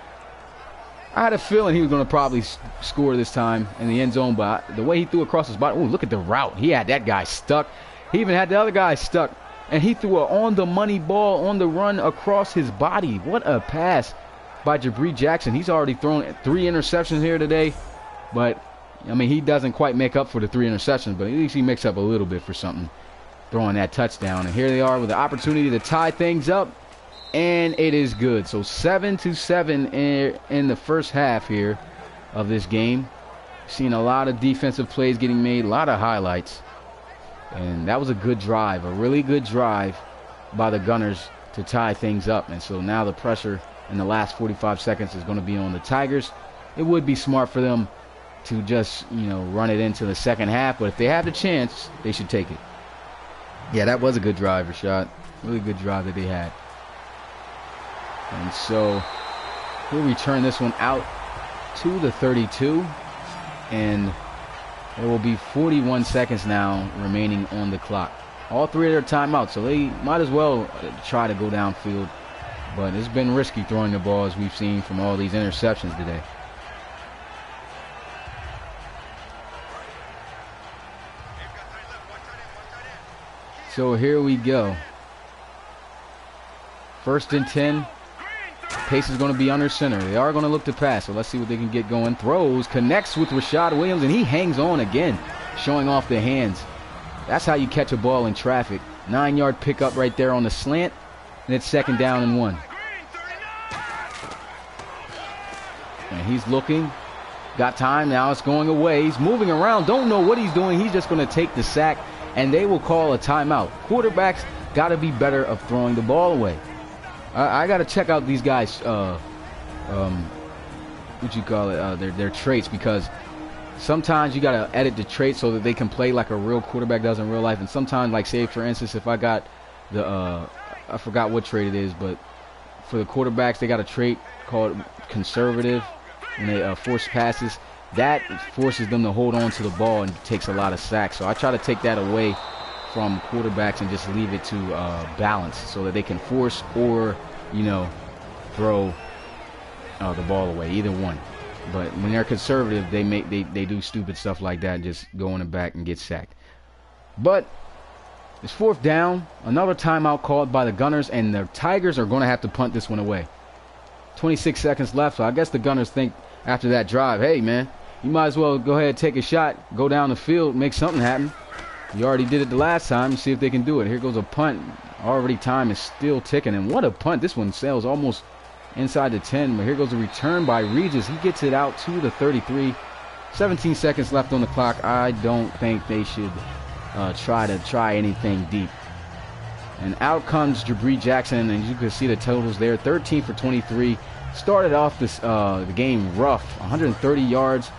Speaker 1: I had a feeling he was going to probably score this time in the end zone, but the way he threw across his body, ooh, look at the route. He had that guy stuck. He even had the other guy stuck, and he threw an on-the-money ball on the run across his body. What a pass by Jabri Jackson. He's already thrown 3 interceptions here today, but, I mean, he doesn't quite make up for the 3 interceptions, but at least he makes up a little bit for something, throwing that touchdown. And here they are with the opportunity to tie things up, and it is good. So 7-7 in the first half here of this game. Seen a lot of defensive plays getting made, a lot of highlights, and that was a good drive, a really good drive by the Gunners to tie things up. And so now the pressure in the last 45 seconds is going to be on the Tigers. It would be smart for them to just, run it into the second half, but if they have the chance, they should take it. Yeah, that was a good drive, Rashad. Really good drive that they had. And so we'll return this one out to the 32. And there will be 41 seconds now remaining on the clock. All 3 of their timeouts, so they might as well try to go downfield. But it's been risky throwing the ball, as we've seen from all these interceptions today. So here we go. 1st and 10. Pace is going to be under center. They are going to look to pass, so let's see what they can get going. Throws, connects with Rashad Williams, and he hangs on again, showing off the hands. That's how you catch a ball in traffic. 9-yard pickup right there on the slant, and it's 2nd down and 1. And he's looking. Got time. Now it's going away. He's moving around. Don't know what he's doing. He's just going to take the sack, and they will call a timeout. Quarterbacks got to be better of throwing the ball away. I got to check out these guys, their traits, because sometimes you got to edit the traits so that they can play like a real quarterback does in real life. And sometimes, like, say, for instance, if I got the, I forgot what trait it is, but for the quarterbacks, they got a trait called conservative when they force passes. That forces them to hold on to the ball and takes a lot of sacks. So I try to take that away from quarterbacks and just leave it to balance so that they can force or, throw the ball away, either one. But when they're conservative, they do stupid stuff like that and just go in the back and get sacked. But it's 4th down, another timeout called by the Gunners, and the Tigers are going to have to punt this one away. 26 seconds left, so I guess the Gunners think after that drive, hey man, you might as well go ahead and take a shot, go down the field, make something happen. You already did it the last time. See if they can do it. Here goes a punt. Already time is still ticking. And what a punt. This one sails almost inside the 10. But here goes a return by Regis. He gets it out to the 33. 17 seconds left on the clock. I don't think they should try anything deep. And out comes Jabri Jackson, and you can see the totals there. 13 for 23. Started off the game rough. 130 yards.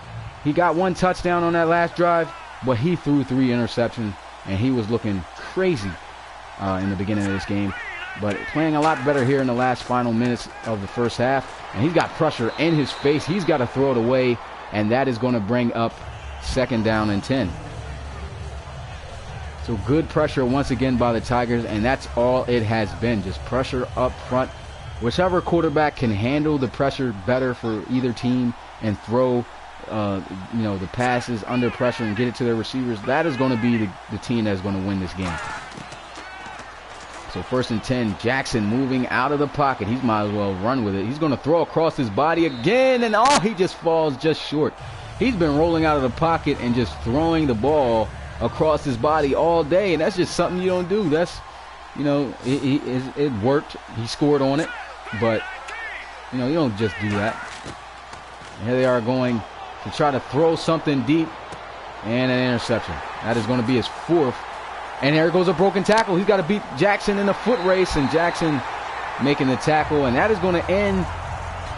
Speaker 1: He got 1 touchdown on that last drive, but he threw 3 interceptions, and he was looking crazy in the beginning of this game. But playing a lot better here in the last final minutes of the first half. And he's got pressure in his face. He's got to throw it away, and that is going to bring up 2nd down and 10. So good pressure once again by the Tigers, and that's all it has been. Just pressure up front. Whichever quarterback can handle the pressure better for either team and throw the passes under pressure and get it to their receivers, that is going to be the team that's going to win this game. So 1st and 10, Jackson moving out of the pocket. He might as well run with it. He's going to throw across his body again, and he just falls just short. He's been rolling out of the pocket and just throwing the ball across his body all day, and that's just something you don't do. That's, it worked. He scored on it, but, you don't just do that. And here they are going to try to throw something deep, and an interception. That is going to be his 4th. And there goes a broken tackle. He's got to beat Jackson in a foot race, and Jackson making the tackle. And that is going to end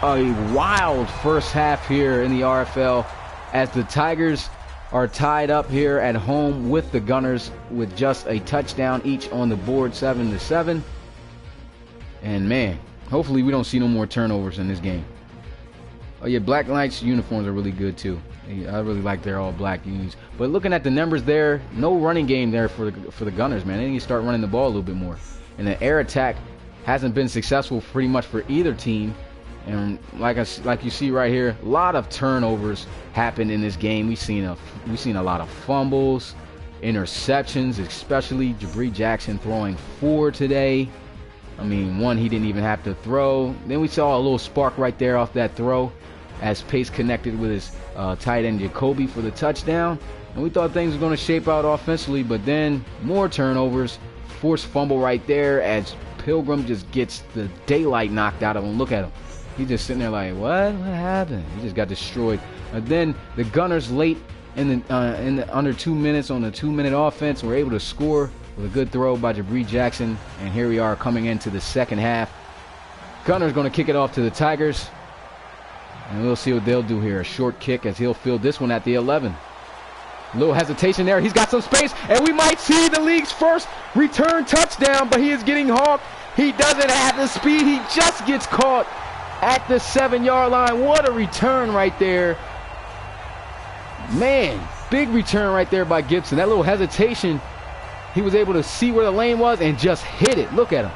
Speaker 1: a wild first half here in the RFL as the Tigers are tied up here at home with the Gunners with just a touchdown each on the board, 7-7. And, man, hopefully we don't see no more turnovers in this game. Oh, yeah, Black Knights uniforms are really good, too. I really like their all-black unis. But looking at the numbers there, no running game there for the Gunners, man. They need to start running the ball a little bit more. And the air attack hasn't been successful pretty much for either team. And like you see right here, a lot of turnovers happened in this game. We've seen a lot of fumbles, interceptions, especially Jabri Jackson throwing 4 today. I mean, 1 he didn't even have to throw. Then we saw a little spark right there off that throw as Pace connected with his tight end Jacoby for the touchdown. And we thought things were going to shape out offensively, but then more turnovers, forced fumble right there as Pilgrim just gets the daylight knocked out of him. Look at him. He's just sitting there like, what happened? He just got destroyed. And then the Gunners late in the under 2 minutes on the 2-minute offense were able to score with a good throw by Jabri Jackson. And here we are coming into the second half. Gunners going to kick it off to the Tigers. And we'll see what they'll do here. A short kick as he'll field this one at the 11. A little hesitation there. He's got some space. And we might see the league's first return touchdown. But he is getting hawked. He doesn't have the speed. He just gets caught at the 7-yard line. What a return right there. Man, big return right there by Gibson. That little hesitation. He was able to see where the lane was and just hit it. Look at him.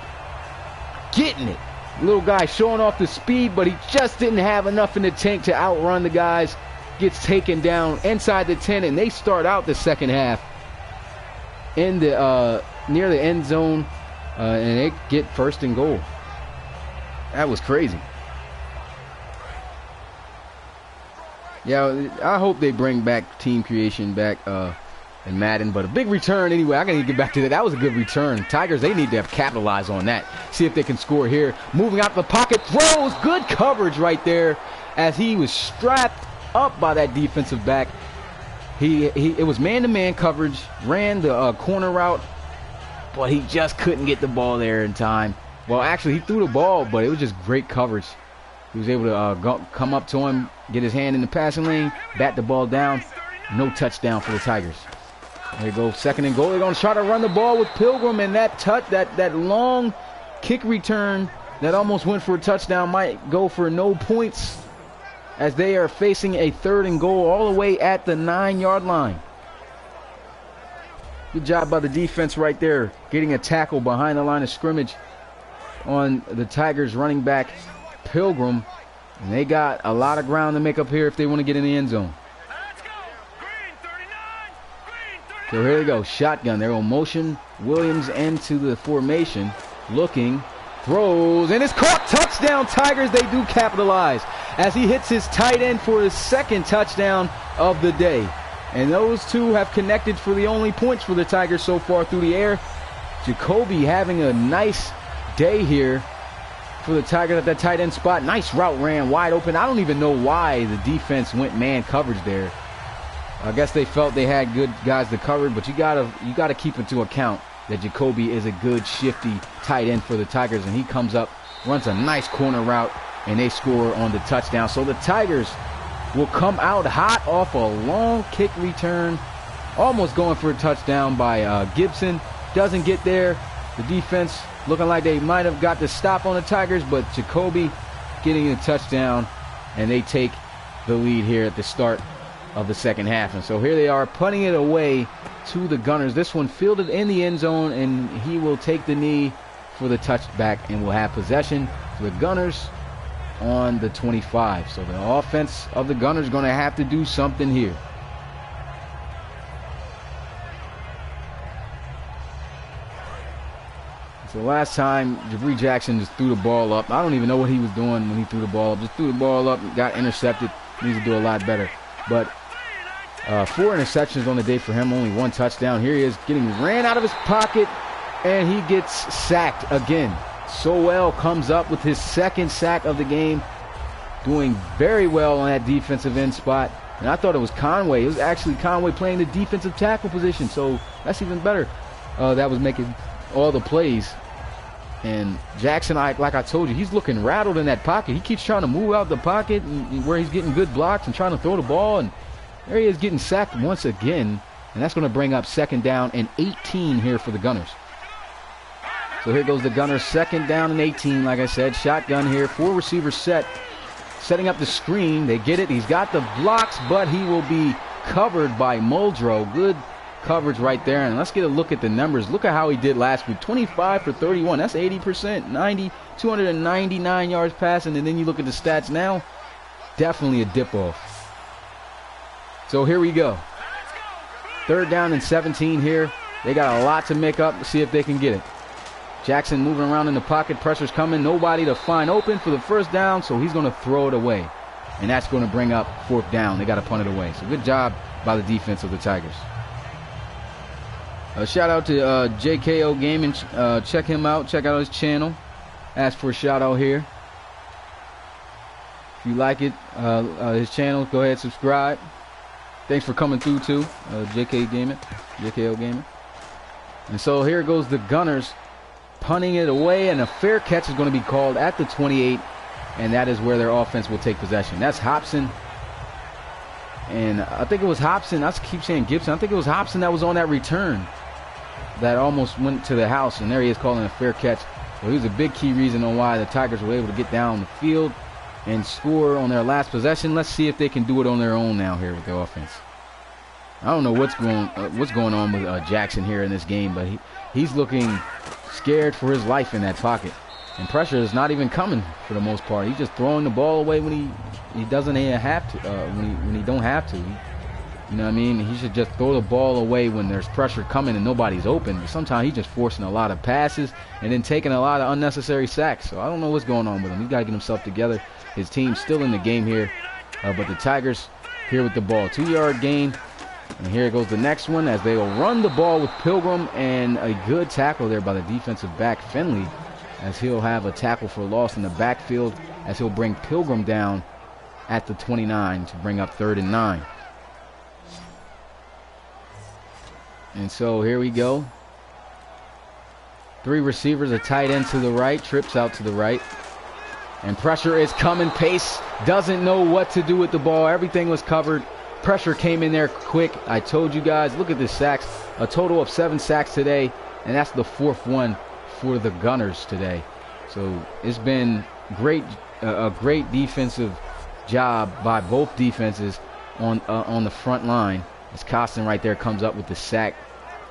Speaker 1: Getting it. Little guy showing off the speed, but he just didn't have enough in the tank to outrun the guys. Gets taken down inside the 10, and they start out the second half in the near the end zone, and they get 1st and goal. That was crazy. Yeah, I hope they bring back team creation back in Madden, but a big return anyway. I got to get back to that. That was a good return. Tigers, they need to capitalize on that. See if they can score here. Moving out the pocket, throws, good coverage right there as he was strapped up by that defensive back. It was man-to-man coverage, ran the corner route, but he just couldn't get the ball there in time. Well, actually, he threw the ball, but it was just great coverage. He was able to come up to him, get his hand in the passing lane, bat the ball down. No touchdown for the Tigers. There you go, 2nd and goal. They're going to try to run the ball with Pilgrim, and that long kick return that almost went for a touchdown might go for no points as they are facing a 3rd and goal all the way at the 9-yard line. Good job by the defense right there, getting a tackle behind the line of scrimmage on the Tigers running back Pilgrim. And they got a lot of ground to make up here if they want to get in the end zone. So here they go, shotgun. They're on motion Williams into the formation. Looking, throws, and it's caught. Touchdown, Tigers. They do capitalize as he hits his tight end for his 2nd touchdown of the day. And those two have connected for the only points for the Tigers so far through the air. Jacoby having a nice day here for the Tigers at that tight end spot. Nice route ran wide open. I don't even know why the defense went man coverage there. I guess they felt they had good guys to cover, but you gotta keep into account that Jacoby is a good shifty tight end for the Tigers, and he comes up, runs a nice corner route, and they score on the touchdown. So the Tigers will come out hot off a long kick return, almost going for a touchdown by Gibson. Doesn't get there. The defense looking like they might have got the stop on the Tigers, but Jacoby getting a touchdown, and they take the lead here at the start of the second half. And so here they are punting it away to the Gunners. This one fielded in the end zone, and he will take the knee for the touchback and will have possession to the Gunners on the 25. So the offense of the Gunners going to have to do something here. So last time, Jabri Jackson just threw the ball up. I don't even know what he was doing when he threw the ball up. Just threw the ball up, got intercepted. Needs to do a lot better. But 4 interceptions on the day for him, only 1 touchdown. Here he is getting ran out of his pocket, and he gets sacked again. Sowell comes up with his 2nd sack of the game, doing very well on that defensive end spot. And I thought it was Conway. It was actually Conway playing the defensive tackle position, so that's even better. That was making all the plays. And Jackson, like I told you, he's looking rattled in that pocket. He keeps trying to move out the pocket where he's getting good blocks and trying to throw the ball, and there he is getting sacked once again. And that's going to bring up 2nd down and 18 here for the Gunners. So here goes the Gunners, 2nd down and 18. Like I said, shotgun here, 4 receivers set, setting up the screen. They get it. He's got the blocks, but he will be covered by Muldrow. Good coverage right there. And let's get a look at the numbers. Look at how he did last week. 25 for 31. That's 80%. 299 yards passing. And then you look at the stats now. Definitely a dip-off. So here we go. 3rd down and 17 here. They got a lot to make up. Let's see if they can get it. Jackson moving around in the pocket. Pressure's coming. Nobody to find open for the 1st down, so he's going to throw it away. And that's going to bring up 4th down. They got to punt it away. So good job by the defense of the Tigers. Shout out to JKO Gaming. Check him out. Check out his channel. Ask for a shout out here. If you like it, his channel, go ahead, subscribe. Thanks for coming through too, JKO Gaming. And so here goes the Gunners punting it away, and a fair catch is going to be called at the 28, and that is where their offense will take possession. That's Hobson. And I think it was Hobson. I keep saying Gibson. I think it was Hobson that was on that return that almost went to the house, and there he is calling a fair catch. So he was a big key reason on why the Tigers were able to get down the field and score on their last possession. Let's see if they can do it on their own now here with their offense. I don't know what's going on with Jackson here in this game, but he's looking scared for his life in that pocket. And pressure is not even coming for the most part. He's just throwing the ball away when he doesn't have to, when he don't have to. You know what I mean? He should just throw the ball away when there's pressure coming and nobody's open. But sometimes he's just forcing a lot of passes and then taking a lot of unnecessary sacks. So I don't know what's going on with him. He's got to get himself together. His team's still in the game here. But the Tigers here with the ball. 2-yard gain. And here goes the next one as they will run the ball with Pilgrim, and a good tackle there by the defensive back, Finley, as he'll have a tackle for loss in the backfield as he'll bring Pilgrim down at the 29 to bring up 3rd and 9. And so here we go. 3 receivers, a tight end to the right, trips out to the right. And pressure is coming. Pace doesn't know what to do with the ball. Everything was covered. Pressure came in there quick. I told you guys, look at the sacks. A total of 7 sacks today, and that's the 4th one for the Gunners today. So it's been a great defensive job by both defenses on the front line. As Costin right there comes up with the sack,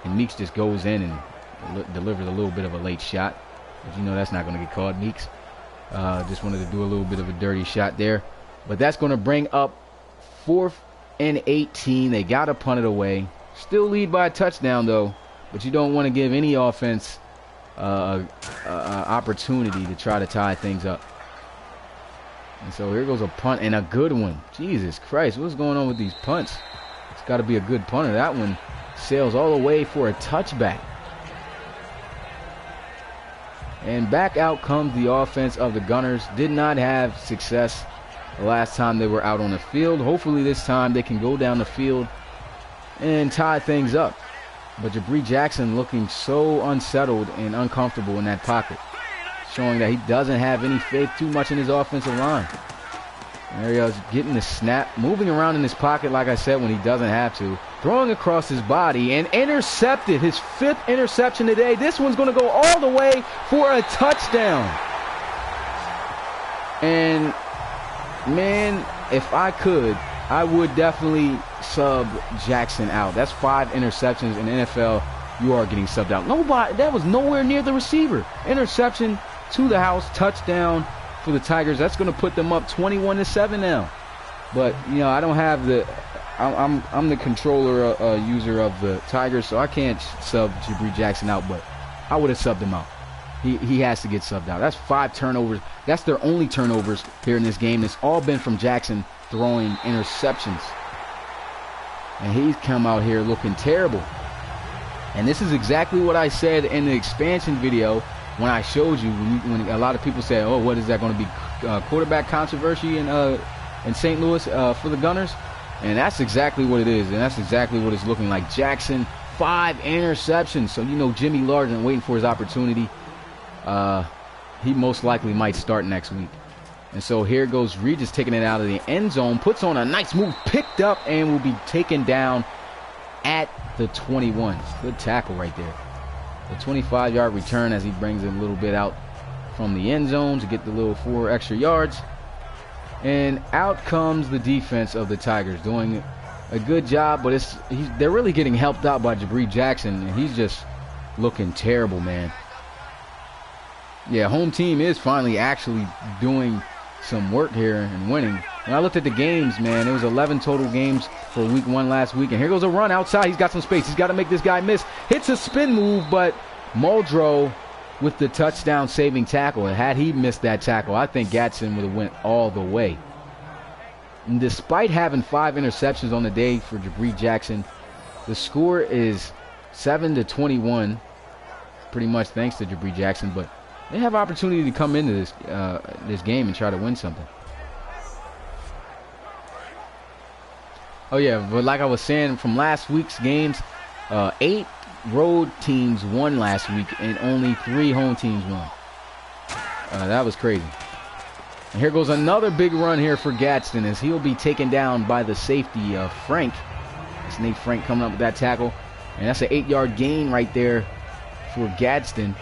Speaker 1: and Meeks just goes in and delivers a little bit of a late shot. But you know that's not going to get called. Meeks just wanted to do a little bit of a dirty shot there. But that's going to bring up 4th and 18. They got to punt it away. Still lead by a touchdown, though. But you don't want to give any offense opportunity to try to tie things up. And so here goes a punt, and a good one. Jesus Christ, what's going on with these punts? It's got to be a good punter. That one sails all the way for a touchback. And back out comes the offense of the Gunners. Did not have success the last time they were out on the field. Hopefully this time they can go down the field and tie things up. But Jabri Jackson looking so unsettled and uncomfortable in that pocket, showing that he doesn't have any faith too much in his offensive line. There he is, getting the snap, moving around in his pocket, like I said, when he doesn't have to. Throwing across his body and intercepted, his 5th interception today. This one's going to go all the way for a touchdown. And, man, if I could, I would definitely sub Jackson out. That's 5 interceptions in the NFL. You are getting subbed out. Nobody, that was nowhere near the receiver. Interception to the house, touchdown for the Tigers. That's going to put them up 21-7 now. But, you know, I don't have the I'm the controller user of the Tigers, so I can't sub Jabri Jackson out, but I would have subbed him out. He has to get subbed out. That's 5 turnovers. That's their only turnovers here in this game. It's all been from Jackson throwing interceptions. And he's come out here looking terrible. And this is exactly what I said in the expansion video when I showed you, when a lot of people said, oh, what is that going to be, quarterback controversy in St. Louis for the Gunners? And that's exactly what it is, and that's exactly what it's looking like. Jackson, 5 interceptions. So, you know, Jimmy Largent waiting for his opportunity. He most likely might start next week. And so here goes Regis taking it out of the end zone, puts on a nice move, picked up, and will be taken down at the 21. Good tackle right there. The 25-yard return as he brings it a little bit out from the end zone to get the little 4 extra yards. And out comes the defense of the Tigers, doing a good job, but they're really getting helped out by Jabri Jackson, and he's just looking terrible, man. Yeah, home team is finally actually doing some work here and winning. When I looked at the games, man, it was 11 total games for week 1 last week, and here goes a run outside. He's got some space. He's got to make this guy miss. Hits a spin move, but Muldrow with the touchdown saving tackle. And had he missed that tackle, I think Gatson would have went all the way. And despite having 5 interceptions on the day for Jabri Jackson, the score is 7-21, pretty much thanks to Jabri Jackson. But they have opportunity to come into this game and try to win something. Oh yeah, but like I was saying from last week's games, 8 road teams won last week and only 3 home teams won. That was crazy. And here goes another big run here for Gadsden as he'll be taken down by the safety of Frank. That's Nate Frank coming up with that tackle. And that's an 8-yard gain right there for Gadsden.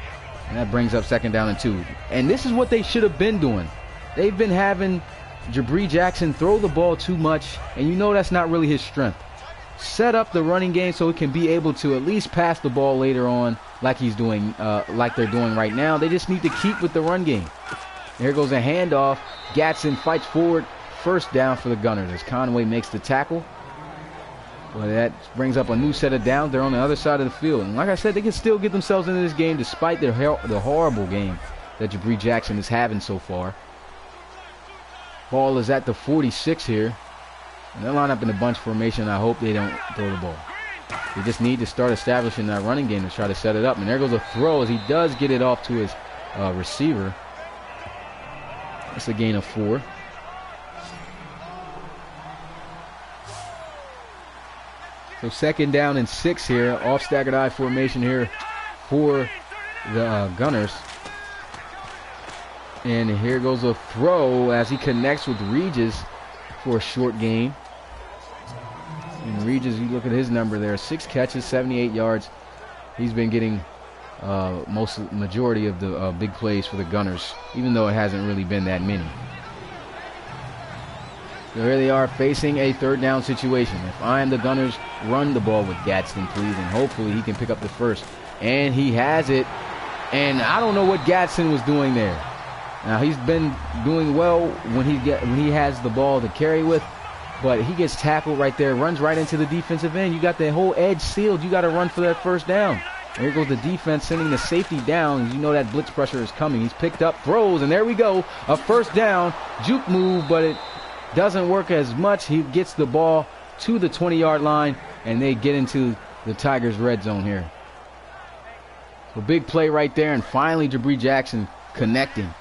Speaker 1: And that brings up 2nd down and 2. And this is what they should have been doing. They've been having Jabri Jackson throw the ball too much, and you know that's not really his strength. Set up the running game so he can be able to at least pass the ball later on like he's doing, like they're doing right now. They just need to keep with the run game. Here goes a handoff. Gatson fights forward. 1st down for the Gunners as Conway makes the tackle. Well, that brings up a new set of downs. They're on the other side of the field. And like I said, they can still get themselves into this game despite the horrible game that Jabri Jackson is having so far. Ball is at the 46 here. And they line up in a bunch formation. I hope they don't throw the ball. They just need to start establishing that running game to try to set it up. And there goes a throw as he does get it off to his receiver. That's a gain of 4. So 2nd down and 6 here. Off staggered I formation here for the Gunners. And here goes a throw as he connects with Regis for a short gain. And Regis, you look at his number there, 6 catches, 78 yards. He's been getting majority of the big plays for the Gunners, even though it hasn't really been that many. So here they are facing a 3rd down situation. If I am the Gunners, run the ball with Gadsden, please, and hopefully he can pick up the 1st. And he has it. And I don't know what Gadsden was doing there. Now he's been doing well when he has the ball to carry with, but he gets tackled right there, runs right into the defensive end. You got the whole edge sealed. You got to run for that 1st down. Here goes the defense sending the safety down. You know that blitz pressure is coming. He's picked up, throws, and there we go. A 1st down. Juke move, but it doesn't work as much. He gets the ball to the 20-yard line, and they get into the Tigers' red zone here. So big play right there, and finally Jabri Jackson connecting.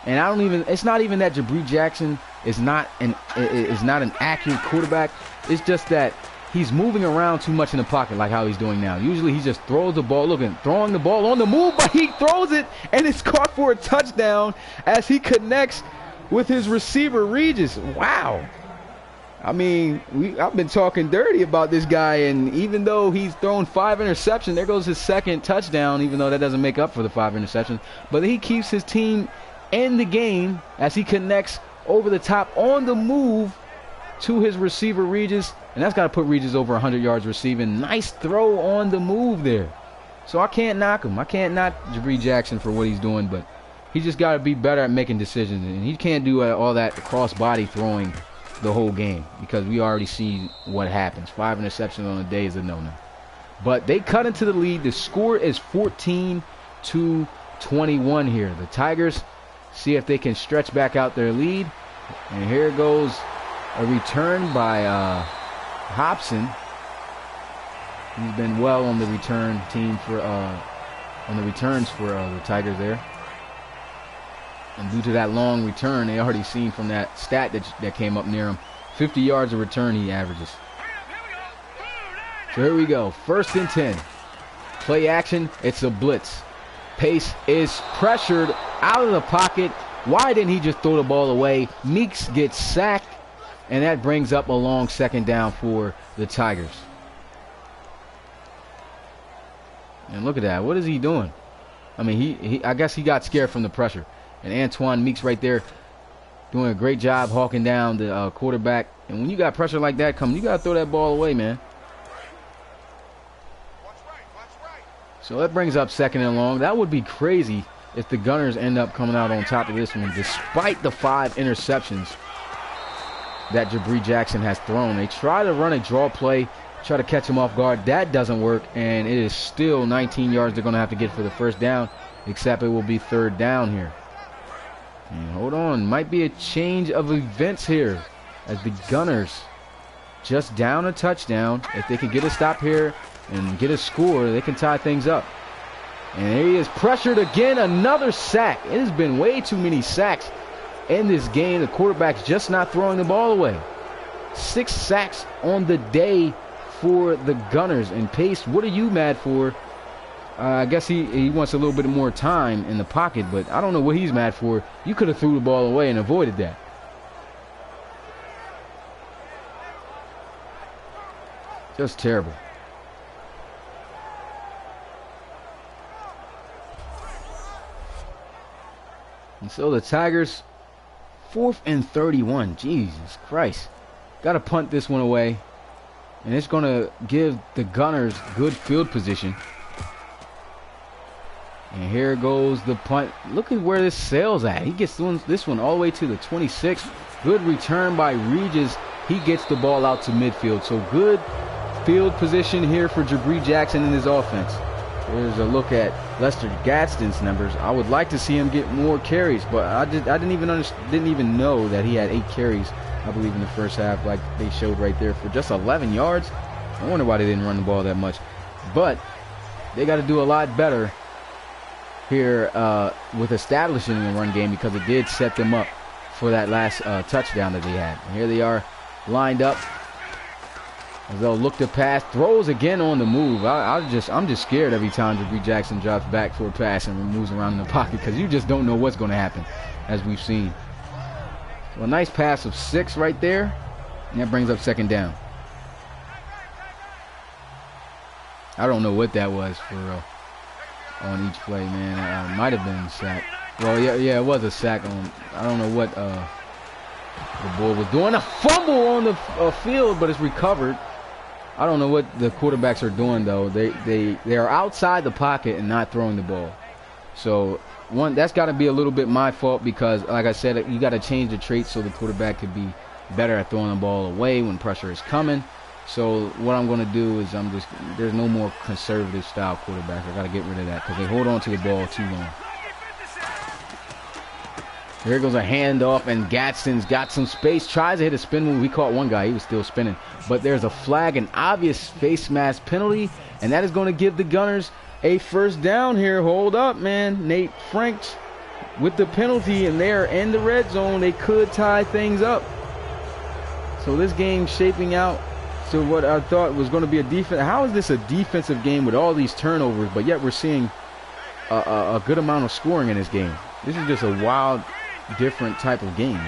Speaker 1: And it's not even that Jabri Jackson is not an accurate quarterback. It's just that he's moving around too much in the pocket like how he's doing now. Usually he just throws the ball, throwing the ball on the move, but he throws it and it's caught for a touchdown as he connects with his receiver Regis. Wow. I mean, I've been talking dirty about this guy, and even though he's thrown 5 interceptions, there goes his second touchdown, even though that doesn't make up for the 5 interceptions. But he keeps his team in the game as he connects over the top on the move to his receiver Regis, and that's got to put Regis over 100 yards receiving. Nice throw on the move there. So I can't knock him. I can't knock Jabri Jackson for what he's doing, but he just got to be better at making decisions, and he can't do all that cross-body throwing the whole game because we already see what happens. 5 interceptions on a day is a no-no. But they cut into the lead. The score is 14-21 here. The Tigers see if they can stretch back out their lead. And here goes a return by Hobson. He's been well on the return team for on the returns for the Tigers there. And due to that long return, they already seen from that stat that came up near him, 50 yards of return he averages. So here we go. 1st and 10. Play action. It's a blitz. Pace is pressured out of the pocket. Why didn't he just throw the ball away? Meeks gets sacked, and that brings up a long 2nd down for the Tigers. And look at that. What is he doing? I mean, I guess he got scared from the pressure. And Antoine Meeks right there doing a great job hawking down the quarterback. And when you got pressure like that coming, you got to throw that ball away, man. So that brings up 2nd and long. That would be crazy if the Gunners end up coming out on top of this one, despite the 5 interceptions that Jabri Jackson has thrown. They try to run a draw play, try to catch him off guard. That doesn't work, and it is still 19 yards they're going to have to get for the 1st down, except it will be 3rd down here. And hold on, might be a change of events here as the Gunners just down a touchdown. If they can get a stop here and get a score, they can tie things up. And he is pressured again, another sack. It has been way too many sacks in this game. The quarterback's just not throwing the ball away. 6 sacks on the day for the Gunners. And Pace, what are you mad for? I guess he wants a little bit more time in the pocket, but I don't know what he's mad for. You could have threw the ball away and avoided that. Just terrible. And so the Tigers, 4th and 31. Jesus Christ. Got to punt this one away. And it's going to give the Gunners good field position. And here goes the punt. Look at where this sails at. He gets this one all the way to the 26. Good return by Regis. He gets the ball out to midfield. So good field position here for Jabri Jackson in his offense. Here's a look at Lester Gadsden's numbers. I would like to see him get more carries, but I didn't even know that he had 8 carries, I believe, in the 1st half, like they showed right there, for just 11 yards. I wonder why they didn't run the ball that much. But they got to do a lot better here with establishing the run game, because it did set them up for that last touchdown that they had. And here they are lined up as they'll look to pass. Throws again on the move. I'm just scared every time Jabri Jackson drops back for a pass and moves around in the pocket, because you just don't know what's going to happen, as we've seen. So a nice pass of 6 right there, and that brings up 2nd down. I don't know what that was for real. On each play, man. Might have been a sack. Well, yeah, it was a sack. I don't know what the boy was doing. A fumble on the field, but it's recovered. I don't know what the quarterbacks are doing, though. They are outside the pocket and not throwing the ball. So that's got to be a little bit my fault, because, like I said, you got to change the traits so the quarterback could be better at throwing the ball away when pressure is coming. So what I'm going to do is there's no more conservative style quarterbacks. I got to get rid of that, because they hold on to the ball too long. Here goes a handoff, and Gadsden's got some space. Tries to hit a spin move. We caught one guy. He was still spinning. But there's a flag, an obvious face mask penalty, and that is going to give the Gunners a 1st down here. Hold up, man. Nate Franks with the penalty, and they're in the red zone. They could tie things up. So this game's shaping out to what I thought was going to be a defense. How is this a defensive game with all these turnovers, but yet we're seeing a good amount of scoring in this game? This is just a wild, different type of game.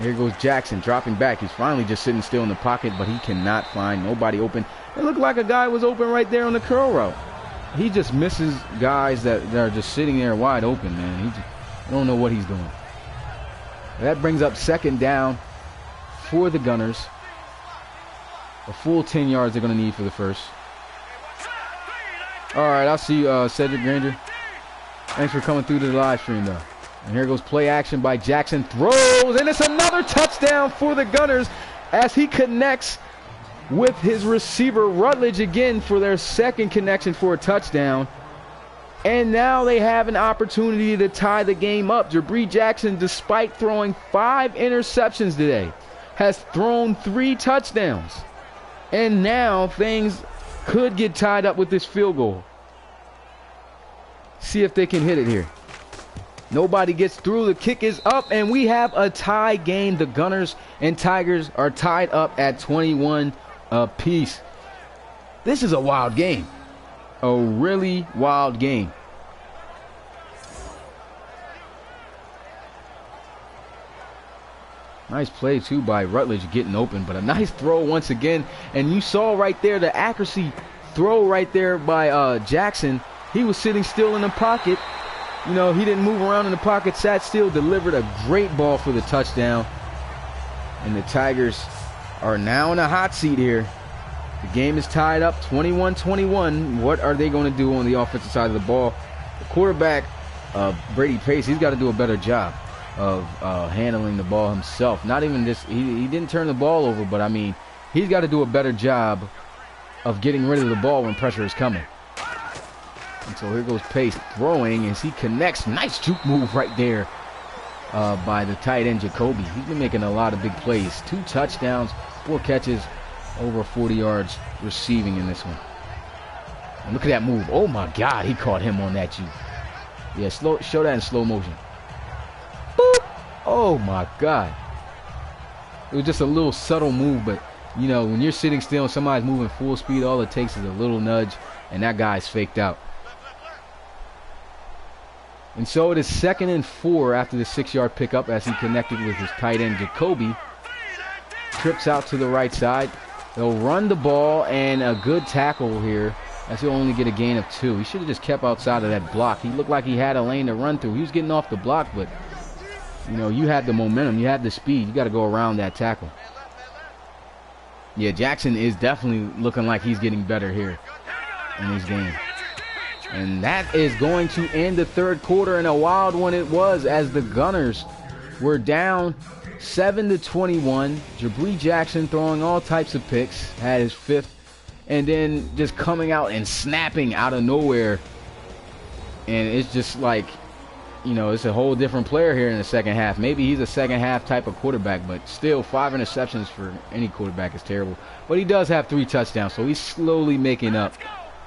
Speaker 1: Here goes Jackson dropping back. He's finally just sitting still in the pocket, but he cannot find nobody open. It looked like a guy was open right there on the curl route. He just misses guys that are just sitting there wide open, man. I don't know what he's doing. That brings up second down for the Gunners. A full 10 yards they're going to need for the first. All right, I'll see you, Cedric Granger. Thanks for coming through to the live stream, though. And here goes play action by Jackson. Throws, and it's another touchdown for the Gunners as he connects with his receiver, Rutledge, again for their second connection for a touchdown. And now they have an opportunity to tie the game up. Jabri Jackson, despite throwing 5 interceptions today, has thrown 3 touchdowns. And now things could get tied up with this field goal. See if they can hit it here. Nobody gets through. The kick is up, and we have a tie game. The Gunners and Tigers are tied up at 21 apiece. This is a wild game. A really wild game. Nice play, too, by Rutledge getting open, but a nice throw once again. And you saw right there the accuracy throw right there by Jackson. He was sitting still in the pocket. You know, he didn't move around in the pocket, sat still, delivered a great ball for the touchdown. And the Tigers are now in a hot seat here. The game is tied up 21-21. What are they going to do on the offensive side of the ball? The quarterback, Brady Pace, he's got to do a better job of handling the ball himself. Not even just, he didn't turn the ball over, but I mean, he's got to do a better job of getting rid of the ball when pressure is coming. And so here goes Pace throwing as he connects. Nice juke move right there by the tight end Jacoby. He's been making a lot of big plays. 2 touchdowns, 4 catches, over 40 yards receiving in this one. And look at that move. Oh my God, he caught him on that juke. Yeah, show that in slow motion. Boop. Oh my God. It was just a little subtle move, but you know, when you're sitting still and somebody's moving full speed, all it takes is a little nudge, and that guy's faked out. And so it is 2nd and 4 after the 6-yard pickup as he connected with his tight end Jacoby. Trips out to the right side. They'll run the ball, and a good tackle here as he'll only get a gain of 2. He should have just kept outside of that block. He looked like he had a lane to run through. He was getting off the block, but you know, you had the momentum, you had the speed. You got to go around that tackle. Yeah, Jackson is definitely looking like he's getting better here in this game. And that is going to end the 3rd quarter, and a wild one it was as the Gunners were down 7-21. Jabri Jackson throwing all types of picks, had his 5th, and then just coming out and snapping out of nowhere. And it's just like, you know, it's a whole different player here in the second half. Maybe he's a second half type of quarterback, but still 5 interceptions for any quarterback is terrible. But he does have 3 touchdowns, so he's slowly making up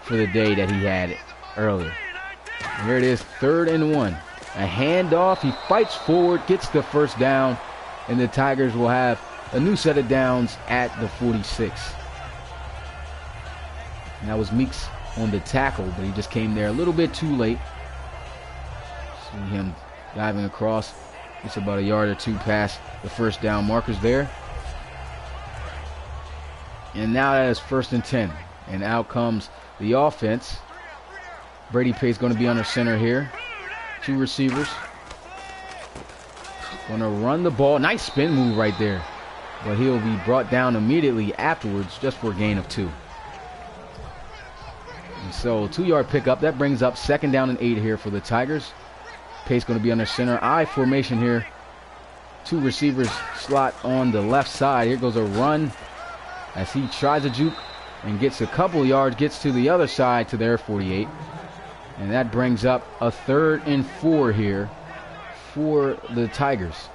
Speaker 1: for the day that he had earlier. And here it is, 3rd and 1. A handoff, he fights forward, gets the first down, and the Tigers will have a new set of downs at the 46. And that was Meeks on the tackle, but he just came there a little bit too late. See him diving across. It's about a yard or 2 past the first down markers there. And now that is 1st and 10. And out comes the offense. Brady Pace going to be under center here. 2 receivers. Going to run the ball. Nice spin move right there. But he'll be brought down immediately afterwards just for a gain of 2. And so 2-yard pickup. That brings up 2nd down and 8 here for the Tigers. Pace going to be under center. I formation here. 2 receivers slot on the left side. Here goes a run as he tries a juke and gets a couple yards. Gets to the other side to their 48. And that brings up a 3rd and 4 here for the Tigers.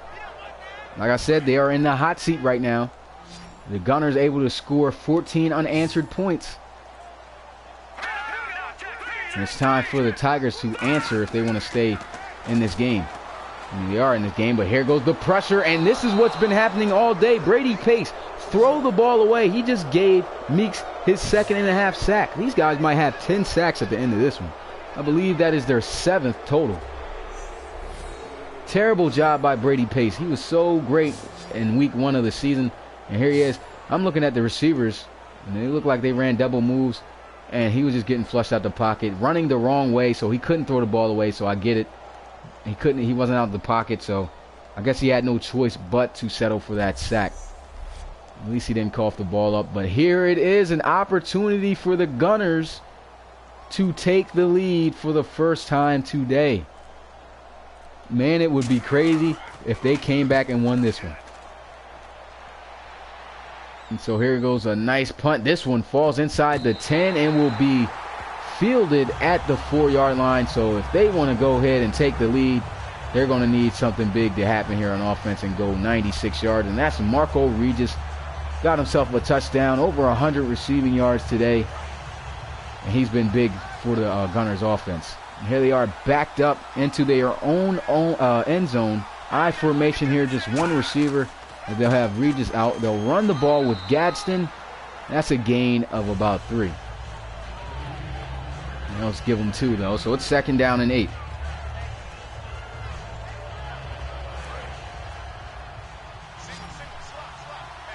Speaker 1: Like I said, they are in the hot seat right now. The Gunners able to score 14 unanswered points. And it's time for the Tigers to answer if they want to stay in this game. And they are in this game, but here goes the pressure, and this is what's been happening all day. Brady Pace throw the ball away. He just gave Meeks his second and a half sack. These guys might have 10 sacks at the end of this one. I believe that is their 7th total. Terrible job by Brady Pace. He was so great in week 1 of the season. And here he is. I'm looking at the receivers, and they look like they ran double moves, and he was just getting flushed out the pocket, running the wrong way, so he couldn't throw the ball away, so I get it. He wasn't out of the pocket, so I guess he had no choice but to settle for that sack. At least he didn't cough the ball up. But here it is, an opportunity for the Gunners to take the lead for the first time today. Man, it would be crazy if they came back and won this one. And so here goes a nice punt. This one falls inside the 10 and will be fielded at the 4-yard line. So if they want to go ahead and take the lead, they're going to need something big to happen here on offense and go 96 yards. And that's Marco Regis. Got himself a touchdown, over 100 receiving yards today. And he's been big for the Gunners offense. And here they are backed up into their own end zone. I formation here, just one receiver. And they'll have Regis out. They'll run the ball with Gadsden. That's a gain of about 3. And let's give them 2, though. So it's 2nd down and 8.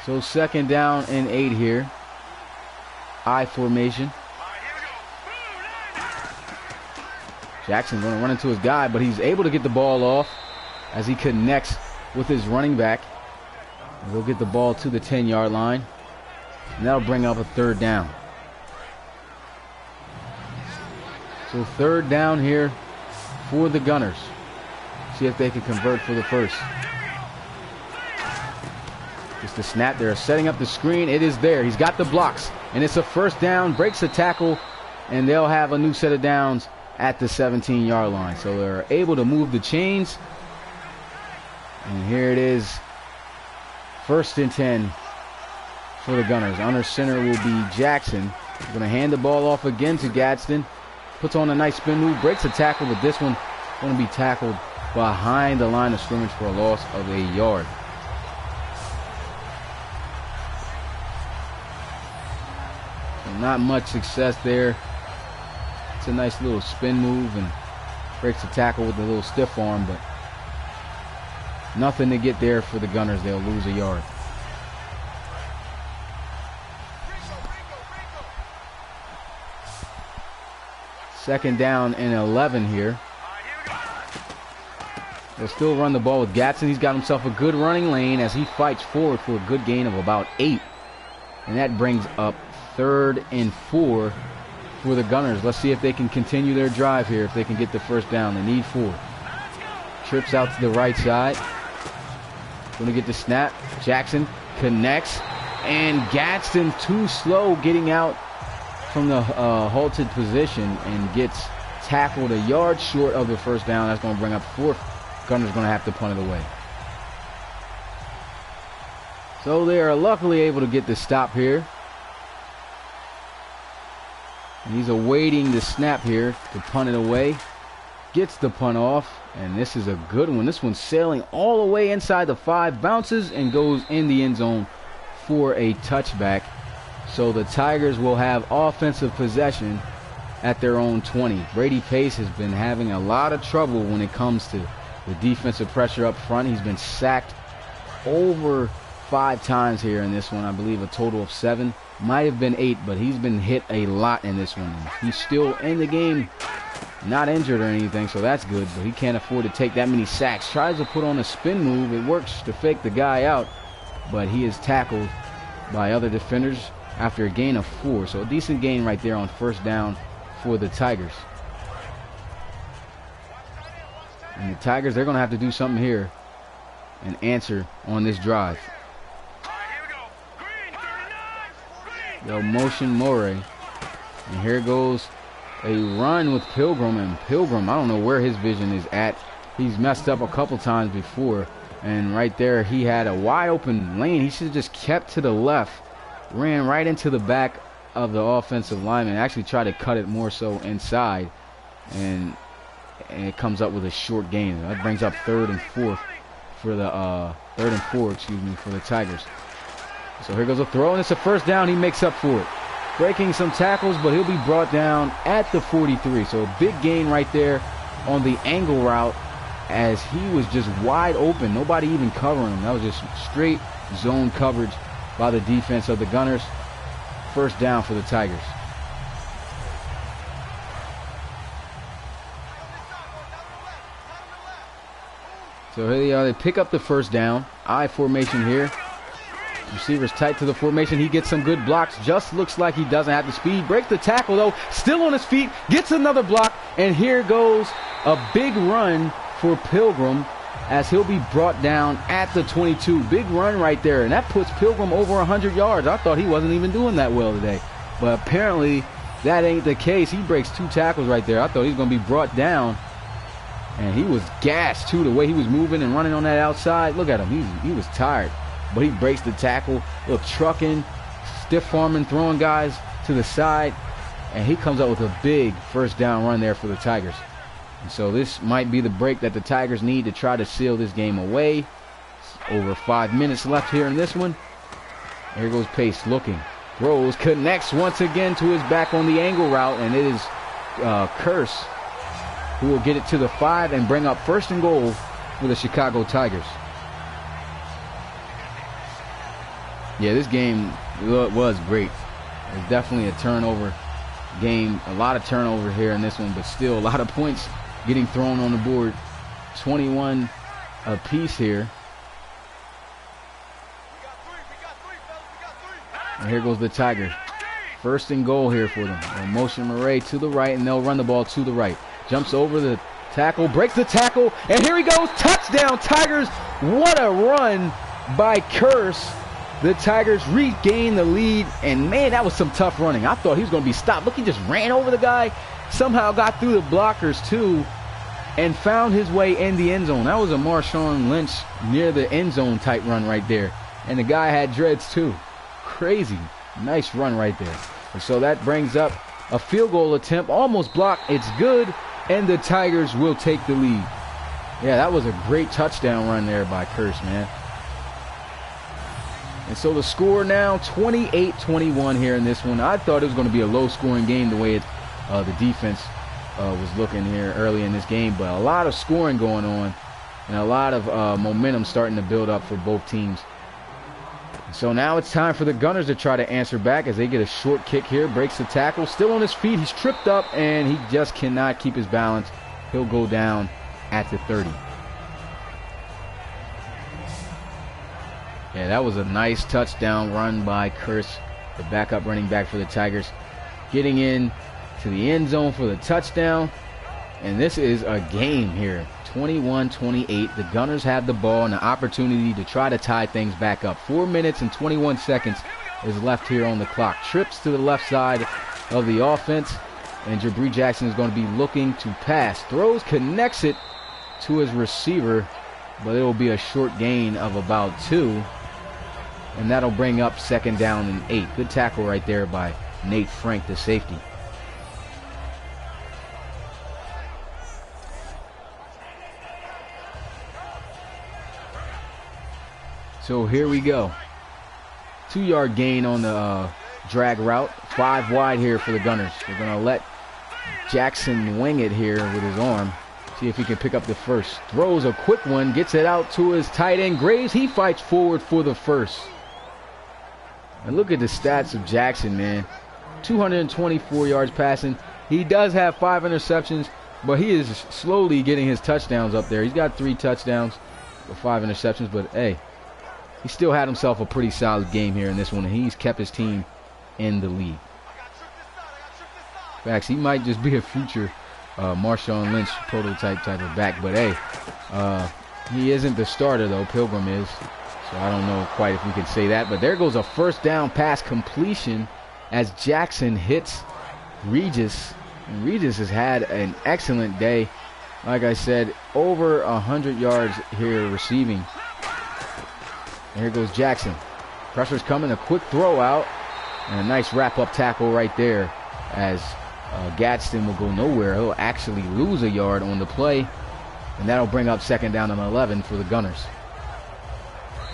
Speaker 1: So 2nd down and 8 here. I formation. Jackson going to run into his guy, but he's able to get the ball off as he connects with his running back. We'll get the ball to the 10-yard line. And that'll bring up a 3rd down. So 3rd down here for the Gunners. See if they can convert for the first. Just a snap. They're setting up the screen. It is there. He's got the blocks. And it's a 1st down. Breaks a tackle. And they'll have a new set of downs at the 17-yard line. So they're able to move the chains. And here it is. 1st and 10 for the Gunners. Under center will be Jackson. He's going to hand the ball off again to Gadsden. Puts on a nice spin move. Breaks a tackle, but this one going to be tackled behind the line of scrimmage for a loss of a yard. So not much success there. It's a nice little spin move and breaks the tackle with a little stiff arm, but nothing to get there for the Gunners. They'll lose a yard. Second down and 11 here. They'll still run the ball with Gatson. He's got himself a good running lane as he fights forward for a good gain of about 8. And that brings up 3rd and 4 for the Gunners. Let's see if they can continue their drive here, if they can get the 1st down. They need 4. Trips out to the right side. Going to get the snap. Jackson connects. And Gadsden too slow getting out from the halted position and gets tackled a yard short of the 1st down. That's going to bring up 4th. Gunners going to have to punt it away. So they are luckily able to get the stop here. And he's awaiting the snap here to punt it away. Gets the punt off, and this is a good one. This one's sailing all the way inside the 5, bounces and goes in the end zone for a touchback. So the Tigers will have offensive possession at their own 20. Brady Pace has been having a lot of trouble when it comes to the defensive pressure up front. He's been sacked over 5 times here in this one. I believe a total of 7. Might have been 8, but he's been hit a lot in this one. He's still in the game, not injured or anything, so that's good, but he can't afford to take that many sacks. Tries to put on a spin move. It works to fake the guy out, but he is tackled by other defenders after a gain of 4. So a decent gain right there on 1st down for the Tigers. And the Tigers, they're going to have to do something here and answer on this drive. They'll motion Morey. And here goes a run with Pilgrim. And Pilgrim, I don't know where his vision is at. He's messed up a couple times before. And right there, he had a wide open lane. He should have just kept to the left. Ran right into the back of the offensive lineman. Actually tried to cut it more so inside. And it comes up with a short gain. That brings up 3rd and 4 for the for the Tigers. So here goes a throw, and it's a first down. He makes up for it. Breaking some tackles, but he'll be brought down at the 43. So a big gain right there on the angle route as he was just wide open. Nobody even covering him. That was just straight zone coverage by the defense of the Gunners. First down for the Tigers. So here they are. They pick up the first down. I formation here. Receivers tight to the formation. He gets some good blocks. Just looks like he doesn't have the speed. Breaks the tackle, though. Still on his feet. Gets another block. And here goes a big run for Pilgrim as he'll be brought down at the 22. Big run right there. And that puts Pilgrim over 100 yards. I thought he wasn't even doing that well today. But apparently that ain't the case. He breaks 2 tackles right there. I thought he was going to be brought down. And he was gassed, too, the way he was moving and running on that outside. Look at him. He was tired. But he breaks the tackle. Look, trucking, stiff arming, throwing guys to the side. And he comes up with a big first down run there for the Tigers. And so this might be the break that the Tigers need to try to seal this game away. Over 5 minutes left here in this one. Here goes Pace looking. Throws, connects once again to his back on the angle route. And it is Curse who will get it to the 5 and bring up first and goal for the Chicago Tigers. Yeah, this game was great. It was definitely a turnover game. A lot of turnover here in this one, but still a lot of points getting thrown on the board. 21 apiece here. And here goes the Tigers. First and goal here for them. They'll motion Murray to the right, and they'll run the ball to the right. Jumps over the tackle, breaks the tackle, and here he goes. Touchdown, Tigers. What a run by Curse. The Tigers regain the lead, and man, that was some tough running. I thought he was going to be stopped. Look, he just ran over the guy, somehow got through the blockers too, and found his way in the end zone. That was a Marshawn Lynch near the end zone type run right there, and the guy had dreads too. Crazy. Nice run right there. And so that brings up a field goal attempt, almost blocked. It's good, and the Tigers will take the lead. Yeah, that was a great touchdown run there by Curse, man. And so the score now, 28-21 here in this one. I thought it was going to be a low-scoring game the way the defense was looking here early in this game. But a lot of scoring going on and a lot of momentum starting to build up for both teams. So now it's time for the Gunners to try to answer back as they get a short kick here. Breaks the tackle. Still on his feet. He's tripped up, and he just cannot keep his balance. He'll go down at the 30. Yeah, that was a nice touchdown run by Curse, the backup running back for the Tigers. Getting in to the end zone for the touchdown. And this is a game here. 21-28. The Gunners have the ball and the opportunity to try to tie things back up. 4 minutes and 21 seconds is left here on the clock. Trips to the left side of the offense. And Jabri Jackson is going to be looking to pass. Throws, connects it to his receiver. But it will be a short gain of about 2. And that'll bring up second down and 8. Good tackle right there by Nate Frank, the safety. So here we go. 2-yard gain on the drag route. 5 wide here for the Gunners. They're going to let Jackson wing it here with his arm. See if he can pick up the first. Throws a quick one. Gets it out to his tight end, Graves. He fights forward for the first. And look at the stats of Jackson, man. 224 yards passing. He does have 5 interceptions, but he is slowly getting his touchdowns up there. He's got 3 touchdowns with 5 interceptions, but hey, he still had himself a pretty solid game here in this one, and he's kept his team in the lead. Facts, he might just be a future Marshawn Lynch prototype type of back, but hey, he isn't the starter though. Pilgrim is. So I don't know quite if we can say that. But there goes a first down pass completion as Jackson hits Regis. And Regis has had an excellent day. Like I said, over 100 yards here receiving. And here goes Jackson. Pressure's coming. A quick throw out. And a nice wrap-up tackle right there as Gadsden will go nowhere. He'll actually lose a yard on the play. And that'll bring up second down and 11 for the Gunners.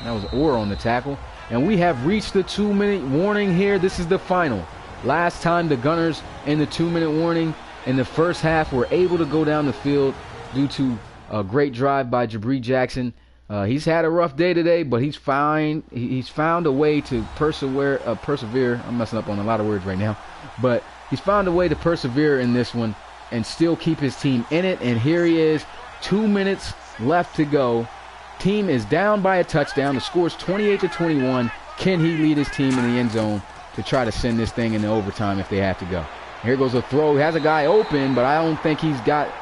Speaker 1: That was Orr on the tackle. And we have reached the 2-minute warning here. This is the final. Last time the Gunners in the 2-minute warning in the first half were able to go down the field due to a great drive by Jabri Jackson. He's had a rough day today, but he's fine. He's found a way to persevere. I'm messing up on a lot of words right now. But he's found a way to persevere in this one and still keep his team in it. And here he is, 2 minutes left to go. Team is down by a touchdown. The score is 28-21. Can he lead his team in the end zone to try to send this thing into overtime if they have to go? Here goes a throw. He has a guy open, but I don't think he's got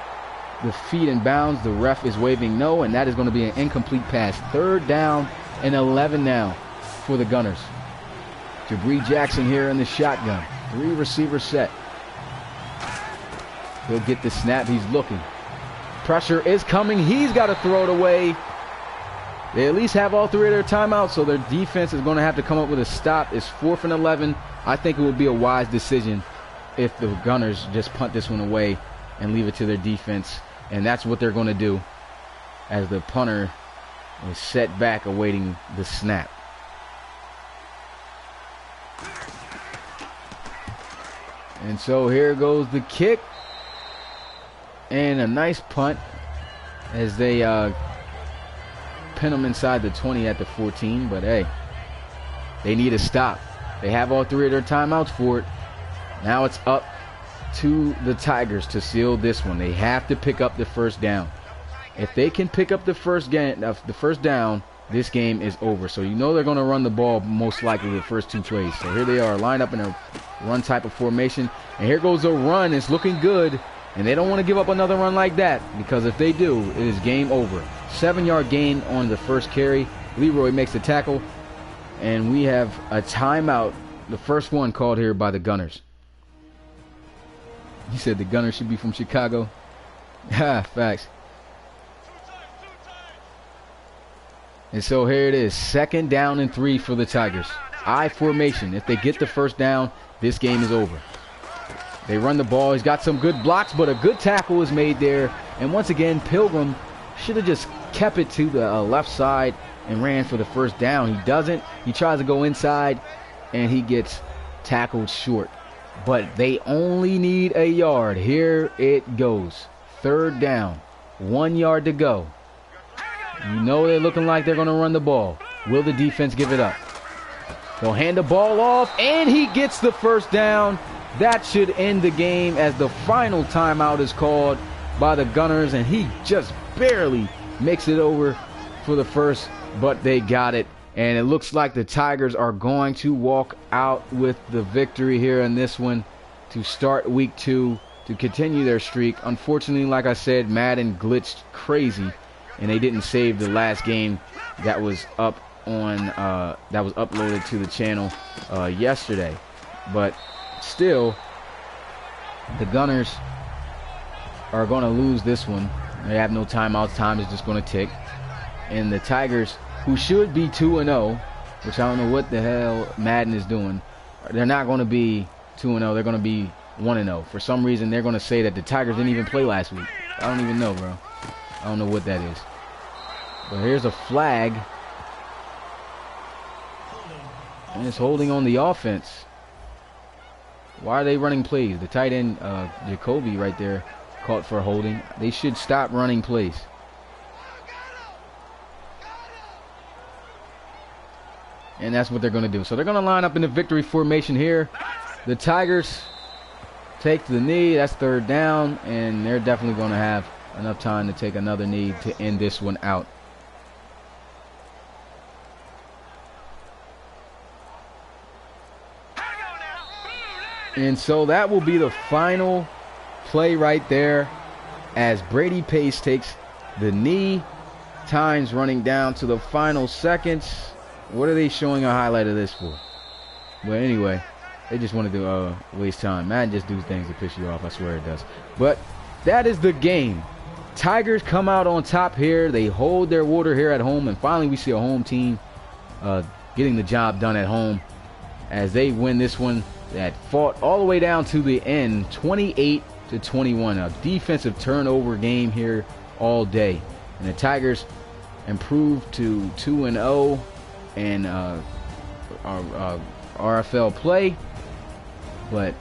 Speaker 1: the feet in bounds. The ref is waving no, and that is going to be an incomplete pass. 3rd down and 11 now for the Gunners. Jabri Jackson here in the shotgun. 3 receivers set. He'll get the snap. He's looking. Pressure is coming. He's got to throw it away. They at least have all 3 of their timeouts, so their defense is going to have to come up with a stop. It's 4th and 11. I think it would be a wise decision if the Gunners just punt this one away and leave it to their defense. And that's what they're going to do as the punter is set back awaiting the snap. And so here goes the kick. And a nice punt as they pin them inside the 20 at the 14. But hey, they need a stop. They have all 3 of their timeouts for it. Now it's up to the Tigers to seal this one. They have to pick up the 1st down. If they can pick up the first down, this game is over. So you know they're going to run the ball most likely the first 2 plays. So here they are, lined up in a run type of formation. And here goes a run. It's looking good. And they don't want to give up another run like that, because if they do, it is game over. 7-yard gain on the first carry. Leroy makes the tackle. And we have a timeout, the first one called here by the Gunners. He said the Gunners should be from Chicago. Ha, facts. And so here it is, 2nd down and 3 for the Tigers. I formation. If they get the 1st down, this game is over. They run the ball. He's got some good blocks, but a good tackle is made there. And once again, Pilgrim should have just kept it to the left side and ran for the 1st down. He doesn't. He tries to go inside, and he gets tackled short. But they only need a yard. Here it goes. 3rd down. 1 yard to go. You know they're looking like they're going to run the ball. Will the defense give it up? They'll hand the ball off, and he gets the 1st down. That should end the game as the final timeout is called by the Gunners, and he just barely makes it over for the 1st, but they got it. And it looks like the Tigers are going to walk out with the victory here in this one to start week 2, to continue their streak. Unfortunately, like I said, Madden glitched crazy, and they didn't save the last game that was up on that was uploaded to the channel yesterday. But still, the Gunners are going to lose this one. They have no timeouts. Time is just going to tick. And the Tigers, who should be 2-0, which I don't know what the hell Madden is doing, they're not going to be 2-0. They're going to be 1-0. For some reason, they're going to say that the Tigers didn't even play last week. I don't even know, bro. I don't know what that is. But here's a flag. And it's holding on the offense. Why are they running plays? The tight end, Jacoby, right there, caught for holding. They should stop running plays. And that's what they're going to do. So they're going to line up in the victory formation here. The Tigers take the knee. That's 3rd down. And they're definitely going to have enough time to take another knee to end this one out. And so that will be the final play right there as Brady Pace takes the knee. Time's running down to the final seconds. What are they showing a highlight of this for? Well, anyway, they just wanted to waste time. Madden just do things to piss you off. I swear it does. But that is the game. Tigers come out on top here. They hold their water here at home. And finally, we see a home team getting the job done at home as they win this one that fought all the way down to the end, 28-21. A defensive turnover game here all day. And the Tigers improved to 2-0 and RFL play. But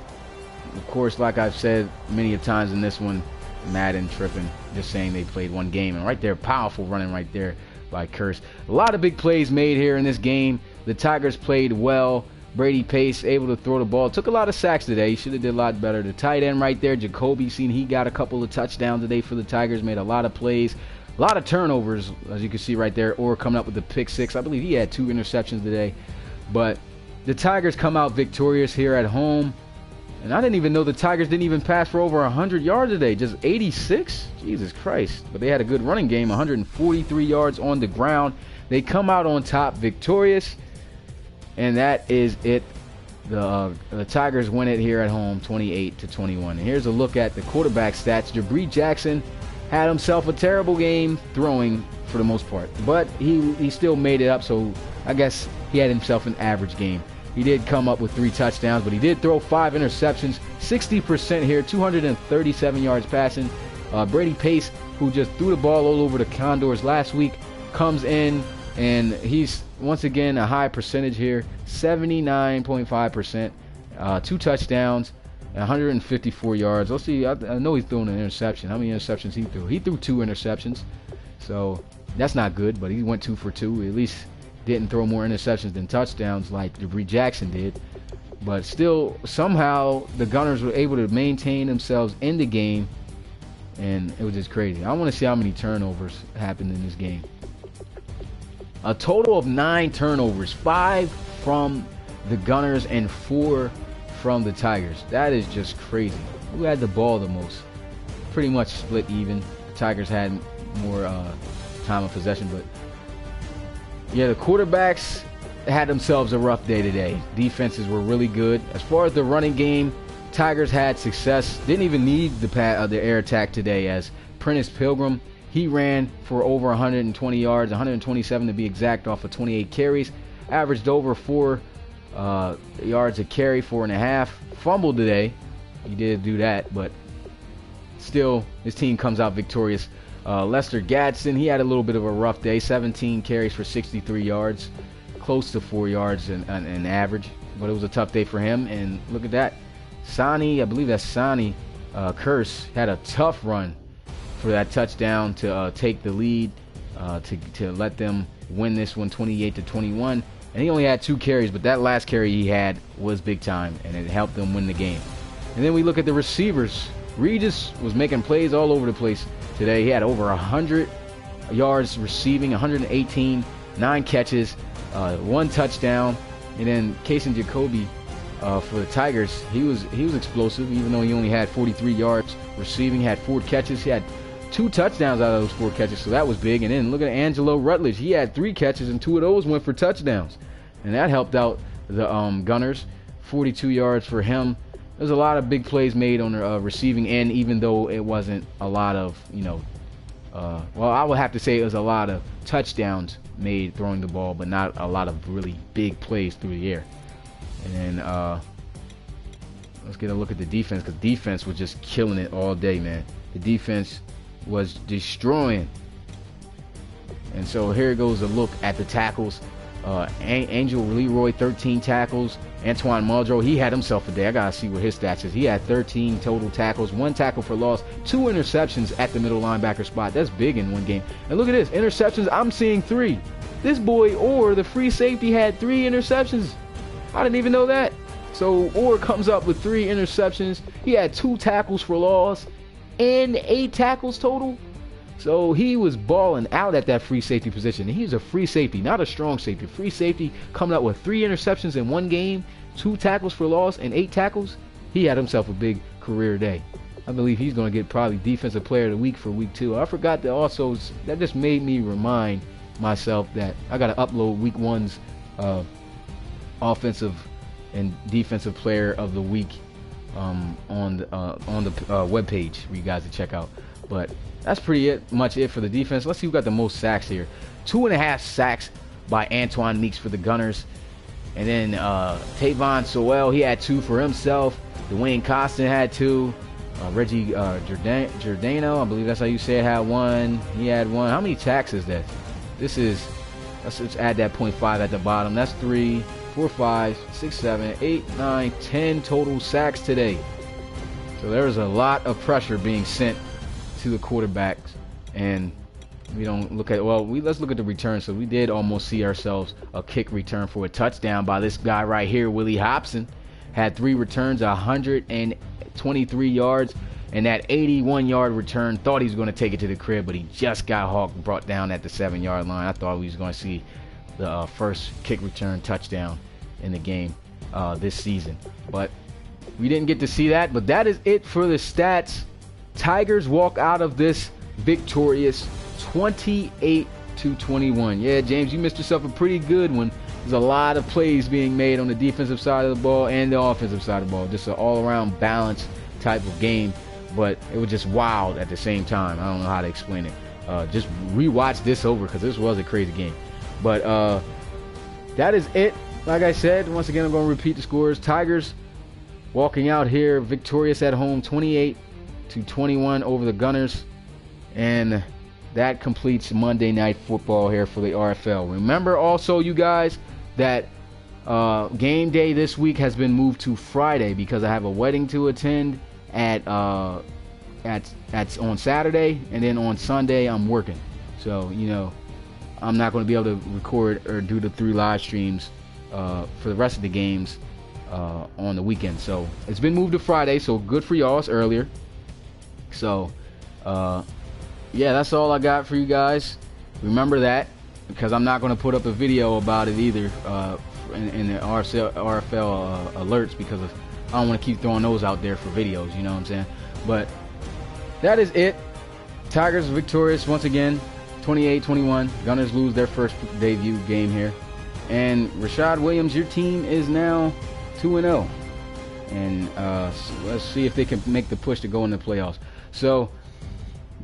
Speaker 1: of course, like I've said many times in this one, Madden tripping, just saying they played one game. And right there, powerful running right there by Curse. A lot of big plays made here in this game. The Tigers played well. Brady Pace able to throw the ball. Took a lot of sacks today. He should have did a lot better. The tight end right there, Jacoby, seen he got a couple of touchdowns today for the Tigers. Made a lot of plays. A lot of turnovers, as you can see right there. Or coming up with the pick six. I believe he had 2 interceptions today. But the Tigers come out victorious here at home. And I didn't even know the Tigers didn't even pass for over 100 yards today. Just 86? Jesus Christ. But they had a good running game. 143 yards on the ground. They come out on top victorious. And that is it. The Tigers win it here at home, 28-21. And here's a look at the quarterback stats. Jabri Jackson had himself a terrible game throwing for the most part. But he still made it up, so I guess he had himself an average game. He did come up with 3 touchdowns, but he did throw 5 interceptions. 60% here, 237 yards passing. Brady Pace, who just threw the ball all over the Condors last week, comes in, and he's once again a high percentage here, 79.5%. 2 touchdowns, 154 yards. Let's see, I know he's throwing an interception. How many interceptions he threw? He threw 2 interceptions, so that's not good, but he went 2 for 2. At least didn't throw more interceptions than touchdowns like Jabri Jackson did. But still, somehow the Gunners were able to maintain themselves in the game, and it was just crazy. I want to see how many turnovers happened in this game. A total of 9 turnovers, 5 from the Gunners and 4 from the Tigers. That is just crazy. Who had the ball the most? Pretty much split even. The Tigers had more time of possession, but yeah, the quarterbacks had themselves a rough day today. Defenses were really good. As far as the running game, Tigers had success. Didn't even need the air attack today, as Prentice Pilgrim, he ran for over 120 yards, 127 to be exact, off of 28 carries. Averaged over 4 yards a carry, 4.5. Fumbled today. He did do that, but still, his team comes out victorious. Lester Gadsden, he had a little bit of a rough day. 17 carries for 63 yards, close to 4 yards in average. But it was a tough day for him. And look at that. Sani, I believe that's Sani Curse, had a tough run for that touchdown to take the lead, to let them win this one 28-21. And he only had 2 carries, but that last carry he had was big time, and it helped them win the game. And then we look at the receivers. Regis was making plays all over the place today. He had over 100 yards receiving, 118, 9 catches, 1 touchdown. And then Kason Jacoby for the Tigers, he was explosive, even though he only had 43 yards receiving, had 4 catches. He had 2 touchdowns out of those 4 catches, so that was big. And then look at Angelo Rutledge. He had 3 catches, and 2 of those went for touchdowns. And that helped out the Gunners. 42 yards for him. There's a lot of big plays made on the receiving end, even though it wasn't a lot of, well, I would have to say it was a lot of touchdowns made throwing the ball, but not a lot of really big plays through the air. And then let's get a look at the defense, because defense was just killing it all day, man. The defense was destroying. And so here goes a look at the tackles. Angel Leroy, 13 tackles. Antoine Muldrow, he had himself a day. I gotta see what his stats is. He had 13 total tackles, 1 tackle for loss, 2 interceptions at the middle linebacker spot. That's big in one game. And look at this, interceptions, I'm seeing 3. This boy Orr, the free safety, had 3 interceptions. I didn't even know that. So Orr comes up with 3 interceptions. He had 2 tackles for loss and 8 tackles total. So he was balling out at that free safety position. He's a free safety, not a strong safety. Free safety coming out with 3 interceptions in one game, 2 tackles for loss, and 8 tackles. He had himself a big career day. I believe he's going to get probably Defensive Player of the Week for week 2. I forgot that also. That just made me remind myself that I got to upload week 1's Offensive and Defensive Player of the Week on the webpage for you guys to check out. But that's pretty much it for the defense. Let's see who got the most sacks here. 2.5 sacks by Antoine Meeks for the Gunners. And then Tavon Sowell, he had 2 for himself. Dwayne Costin had 2. Reggie Giordano, I believe that's how you say it, had 1. He had 1. How many sacks is that? Let's just add that 0.5 at the bottom. That's 3, 4, 5, 6, 7, 8, 9, 10 total sacks today. So there's a lot of pressure being sent to the quarterbacks, and we don't look at, well, let's look at the return. So we did almost see ourselves a kick return for a touchdown by this guy right here, Willie Hobson. Had 3 returns, 123 yards, and that 81-yard return, thought he was going to take it to the crib, but he just got brought down at the 7-yard line. I thought we was going to see the first kick return touchdown in the game this season, but we didn't get to see that. But that is it for the stats. Tigers walk out of this victorious 28-21. Yeah, James, you missed yourself a pretty good one. There's a lot of plays being made on the defensive side of the ball and the offensive side of the ball. Just an all-around balanced type of game, but it was just wild at the same time. I don't know how to explain it. Just rewatch this over because this was a crazy game. But that is it. Like I said, once again, I'm going to repeat the scores. Tigers walking out here victorious at home, 28-21 over the Gunners. And that completes Monday Night Football here for the RFL. Remember also, you guys, that game day this week has been moved to Friday because I have a wedding to attend on Saturday, and then on Sunday I'm working. So, you know, I'm not going to be able to record or do the 3 live streams for the rest of the games on the weekend. So it's been moved to Friday, so good for y'all. It's earlier. So yeah, that's all I got for you guys. Remember that, because I'm not going to put up a video about it either in the RFL alerts, because I don't want to keep throwing those out there for videos, you know what I'm saying? But that is it. Tigers victorious once again, 28-21. Gunners lose their first debut game here. And Rashad Williams, your team is now 2-0. And let's see if they can make the push to go in the playoffs. So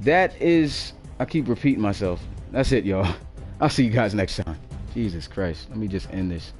Speaker 1: that is, I keep repeating myself. That's it, y'all. I'll see you guys next time. Jesus Christ. Let me just end this.